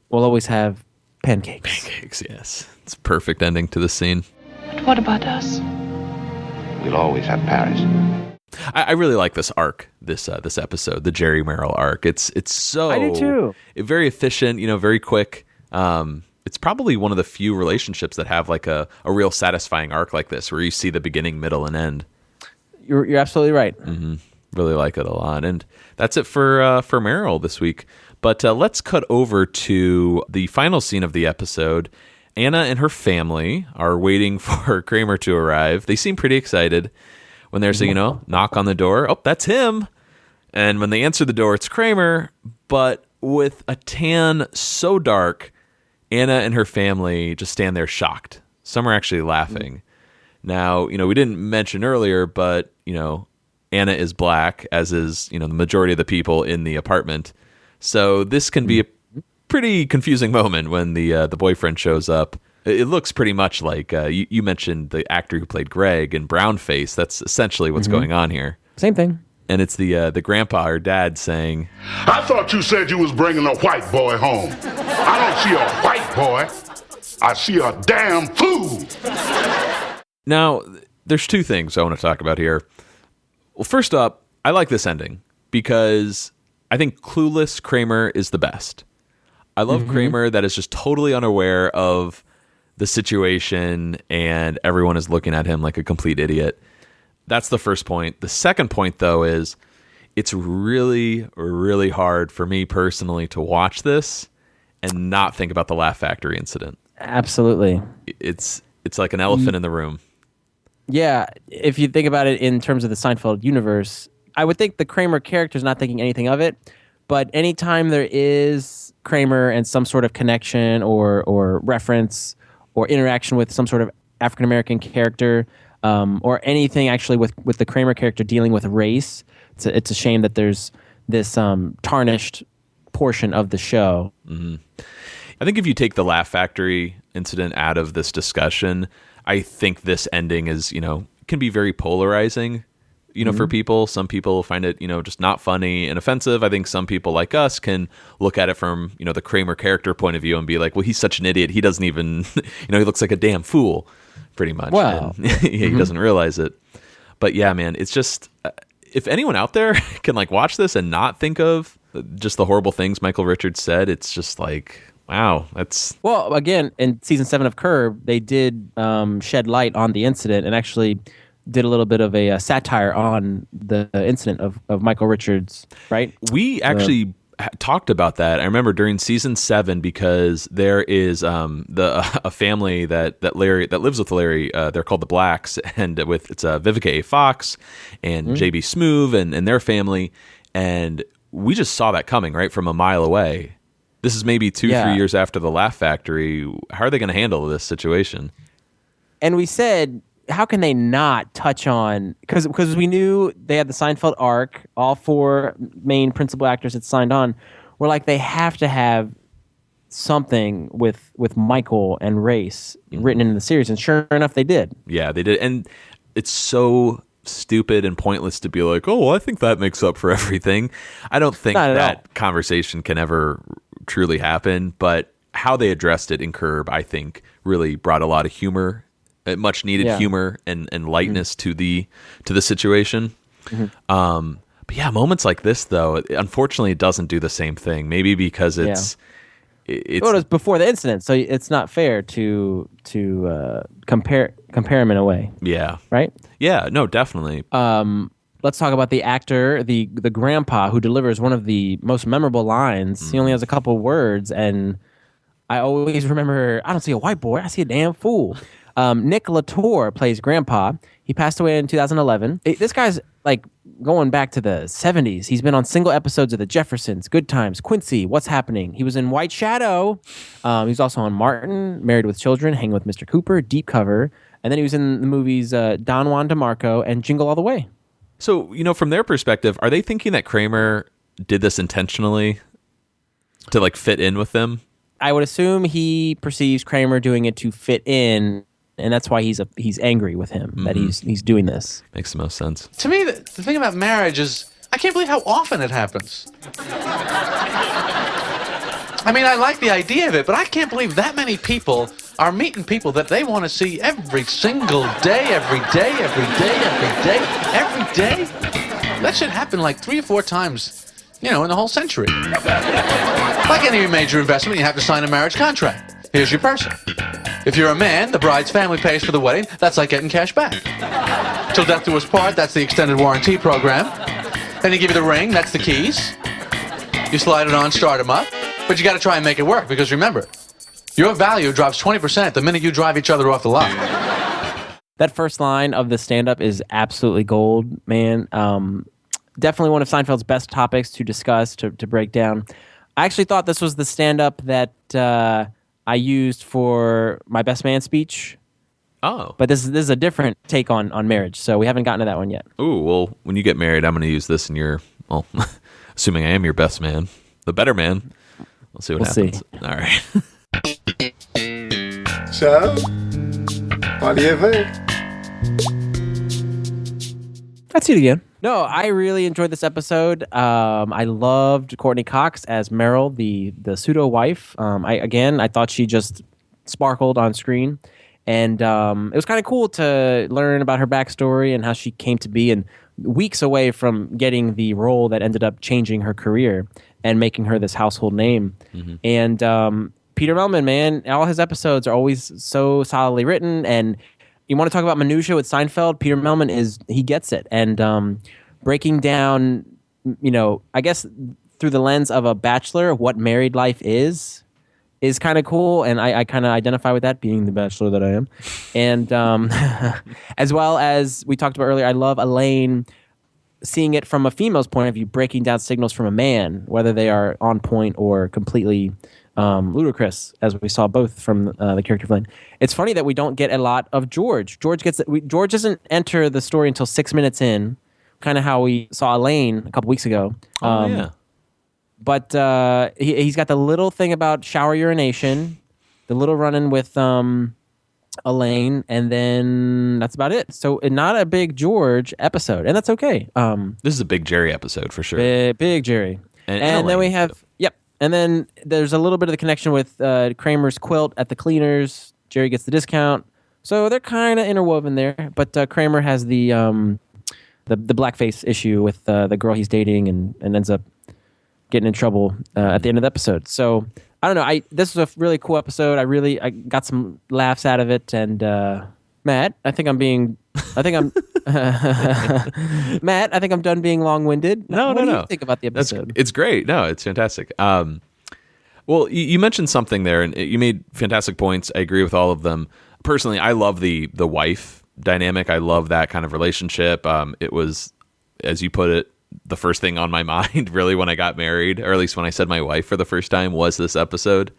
We'll always have pancakes. Pancakes, yes. It's a perfect ending to the scene. But what about us? We'll always have Paris. I really like this arc, this episode, the Jerry Merrill arc. It's so I do too. Very efficient, very quick. It's probably one of the few relationships that have like a real satisfying arc like this, where you see the beginning, middle, and end. You're absolutely right. Mm-hmm. Really like it a lot, and that's it for Merrill this week. But let's cut over to the final scene of the episode. Anna and her family are waiting for Kramer to arrive. They seem pretty excited when there's a, knock on the door. Oh, that's him. And when they answer the door, it's Kramer. But with a tan so dark, Anna and her family just stand there shocked. Some are actually laughing. Now, we didn't mention earlier, but, Anna is black, as is, the majority of the people in the apartment. So this can be a pretty confusing moment when the boyfriend shows up. It looks pretty much like you mentioned the actor who played Greg in Brown Face. That's essentially what's going on here. Same thing. And it's the grandpa or dad saying, I thought you said you was bringing a white boy home. I don't see a white boy. I see a damn fool. Now, there's two things I want to talk about here. Well, first up, I like this ending because I think clueless Kramer is the best. I love Kramer that is just totally unaware of the situation and everyone is looking at him like a complete idiot. That's the first point. The second point, though, is it's really, really hard for me personally to watch this and not think about the Laugh Factory incident. Absolutely. It's like an elephant in the room. Yeah, if you think about it in terms of the Seinfeld universe, I would think the Kramer character is not thinking anything of it, but anytime there is Kramer and some sort of connection or reference or interaction with some sort of African-American character, or anything actually with the Kramer character dealing with race, it's a shame that there's this tarnished portion of the show. Mm-hmm. I think if you take the Laugh Factory incident out of this discussion, I think this ending is, can be very polarizing, for people. Some people find it, just not funny and offensive. I think some people like us can look at it from, the Kramer character point of view and be like, well, he's such an idiot. He doesn't even, he looks like a damn fool, pretty much. Wow. He doesn't realize it. But yeah, man, it's just, if anyone out there can watch this and not think of just the horrible things Michael Richards said, it's just like, wow, that's... Well, again, in season 7 of Curb, they did shed light on the incident, and actually did a little bit of a satire on the incident of Michael Richards, right? We actually talked about that. I remember during season 7 because there is a family that lives with Larry. They're called the Blacks, and it's Vivica A. Fox and JB Smoove and their family, and we just saw that coming right from a mile away. This is maybe 2-3 years after the Laugh Factory. How are they going to handle this situation? And we said, how can they not touch on, because we knew they had the Seinfeld arc, all 4 main principal actors had signed on. We're like, they have to have something with Michael and race written into the series, and sure enough, they did. Yeah, they did, and it's so stupid and pointless to be like, oh, well, I think that makes up for everything. I don't think that conversation can ever truly happen, but how they addressed it in Curb, I think, really brought a lot of humor, much needed humor and lightness to the situation. But yeah, moments like this though, unfortunately, it doesn't do the same thing. Maybe because it's it was before the incident, so it's not fair to compare them in a way. Yeah. Right. Yeah. No, definitely. Let's talk about the actor, the grandpa who delivers one of the most memorable lines. He only has a couple words, and I always remember, I don't see a white boy, I see a damn fool. Nick Latour plays Grandpa. He passed away in 2011. This guy's like going back to the 70s. He's been on single episodes of The Jeffersons, Good Times, Quincy, What's Happening. He was in White Shadow. He's also on Martin, Married with Children, Hanging with Mr. Cooper, Deep Cover. And then he was in the movies Don Juan DeMarco and Jingle All the Way. So, from their perspective, are they thinking that Kramer did this intentionally to like fit in with them? I would assume he perceives Kramer doing it to fit in, and that's why he's angry with him that he's doing this. Makes the most sense. To me, the thing about marriage is I can't believe how often it happens. I mean, I like the idea of it, but I can't believe that many people are meeting people that they want to see every single day, every day, every day, every day, every day. That should happen like 3 or 4 times, in the whole century. Like any major investment, you have to sign a marriage contract. Here's your person. If you're a man, the bride's family pays for the wedding. That's like getting cash back. Till death do us part, that's the extended warranty program. Then you give you the ring, that's the keys. You slide it on, start them up. But you got to try and make it work, because remember, your value drops 20% the minute you drive each other off the lot. That first line of the stand-up is absolutely gold, man. Definitely one of Seinfeld's best topics to discuss, to break down. I actually thought this was the stand-up that I used for my best man speech. Oh. But this is a different take on marriage, so we haven't gotten to that one yet. Ooh, well, when you get married, I'm going to use this in assuming I am your best man, the better man. We'll see what happens. All right. So, what do you think? I'd see it again. No, I really enjoyed this episode. I loved Courteney Cox as Meryl, the pseudo wife. I thought she just sparkled on screen, and it was kind of cool to learn about her backstory and how she came to be, and weeks away from getting the role that ended up changing her career and making her this household name. Mm-hmm. And Peter Mehlman, man, all his episodes are always so solidly written, and you want to talk about minutia with Seinfeld, Peter Mehlman he gets it. And breaking down, I guess through the lens of a bachelor, what married life is kind of cool. And I kind of identify with that, being the bachelor that I am. And as well as we talked about earlier, I love Elaine seeing it from a female's point of view, breaking down signals from a man, whether they are on point or completely ludicrous, as we saw both from the character of Elaine. It's funny that we don't get a lot of George. George doesn't enter the story until 6 minutes in, kind of how we saw Elaine a couple weeks ago. Yeah. But he's got the little thing about shower urination, the little run-in with Elaine, and then that's about it. So not a big George episode, and that's okay. This is a big Jerry episode for sure. Big Jerry. And then we have, and then there's a little bit of the connection with Kramer's quilt at the cleaners. Jerry gets the discount. So they're kind of interwoven there. But Kramer has the blackface issue with the girl he's dating and ends up getting in trouble at the end of the episode. So I don't know. This was a really cool episode. I got some laughs out of it. And Matt, I think I'm Matt, I think I'm done being long-winded. No. What do you think about the episode? It's great. No, it's fantastic. Well, you mentioned something there, and you made fantastic points. I agree with all of them. Personally, I love the wife dynamic. I love that kind of relationship. It was, as you put it, the first thing on my mind, really, when I got married, or at least when I said my wife for the first time, was this episode.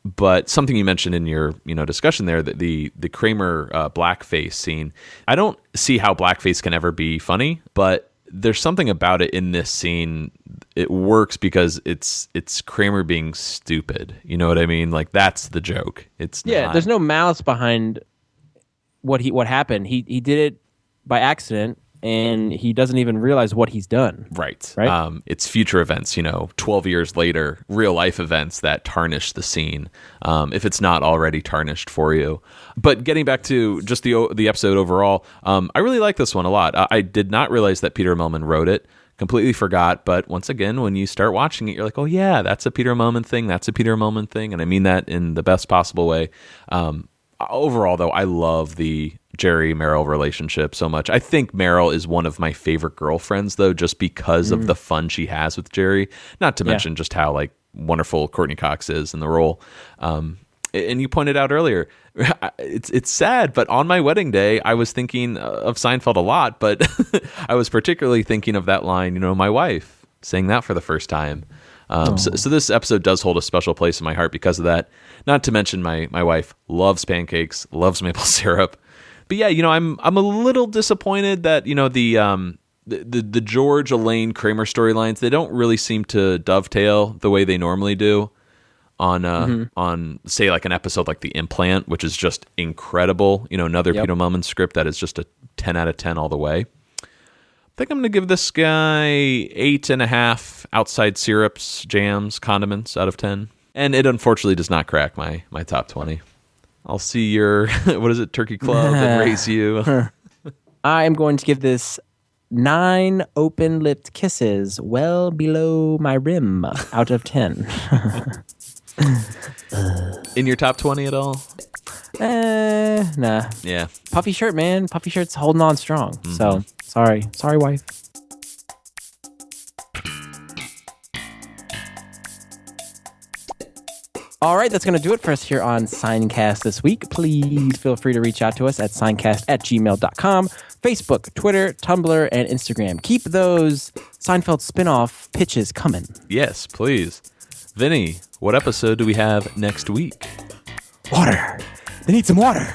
But something you mentioned in your discussion there, that the Kramer blackface scene, I don't see how blackface can ever be funny, but there's something about it in this scene. It works because it's Kramer being stupid. You know what I mean? Like, that's the joke. It's not. There's no malice behind what happened. He did it by accident, and he doesn't even realize what he's done. Right. Right. It's future events, 12 years later, real life events that tarnish the scene, if it's not already tarnished for you. But getting back to just the episode overall, I really like this one a lot. I did not realize that Peter Millman wrote it. Completely forgot. But once again, when you start watching it, you're like, oh yeah, that's a Peter Millman thing. That's a Peter Millman thing. And I mean that in the best possible way. Overall, though, I love the Jerry-Meryl relationship so much. I think Meryl is one of my favorite girlfriends, though, just because of the fun she has with Jerry. Not to mention just how wonderful Courteney Cox is in the role. And you pointed out earlier, it's sad, but on my wedding day, I was thinking of Seinfeld a lot, but I was particularly thinking of that line, my wife, saying that for the first time. So this episode does hold a special place in my heart because of that. Not to mention my wife loves pancakes, loves maple syrup. But yeah, I'm a little disappointed that the George, Elaine, Kramer storylines, they don't really seem to dovetail the way they normally do on say like an episode like The Implant, which is just incredible. Another Peter Millman script that is just a 10 out of 10 all the way. I think I'm going to give this guy 8.5 outside syrups, jams, condiments out of 10. And it unfortunately does not crack my top 20. I'll see your, what is it, Turkey Club and raise you. I am going to give this 9 open-lipped kisses well below my rim out of 10. In your top 20 at all? Nah. Yeah. Puffy Shirt, man. Puffy Shirt's holding on strong. Mm-hmm. So, sorry, wife. All right, that's going to do it for us here on Seincast this week. Please feel free to reach out to us at seincast@gmail.com, Facebook, Twitter, Tumblr, and Instagram. Keep those Seinfeld spinoff pitches coming. Yes, please. Vinny, what episode do we have next week? Water. They need some water.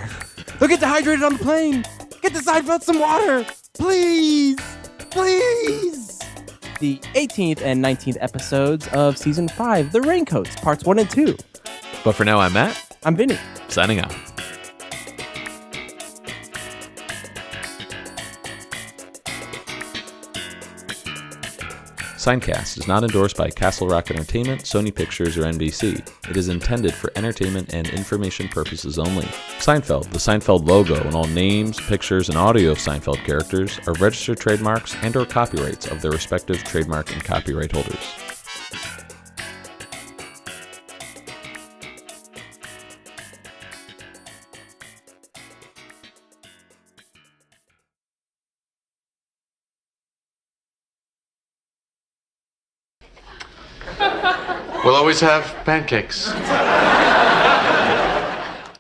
They'll get dehydrated on the plane. Get the Seinfeld some water. Please. The 18th and 19th episodes of Season 5, The Raincoats, Parts 1 and 2. But for now, I'm Matt. I'm Vinny. Signing out. Seincast is not endorsed by Castle Rock Entertainment, Sony Pictures, or NBC. It is intended for entertainment and information purposes only. Seinfeld, the Seinfeld logo, and all names, pictures, and audio of Seinfeld characters are registered trademarks and/or copyrights of their respective trademark and copyright holders. We'll always have pancakes.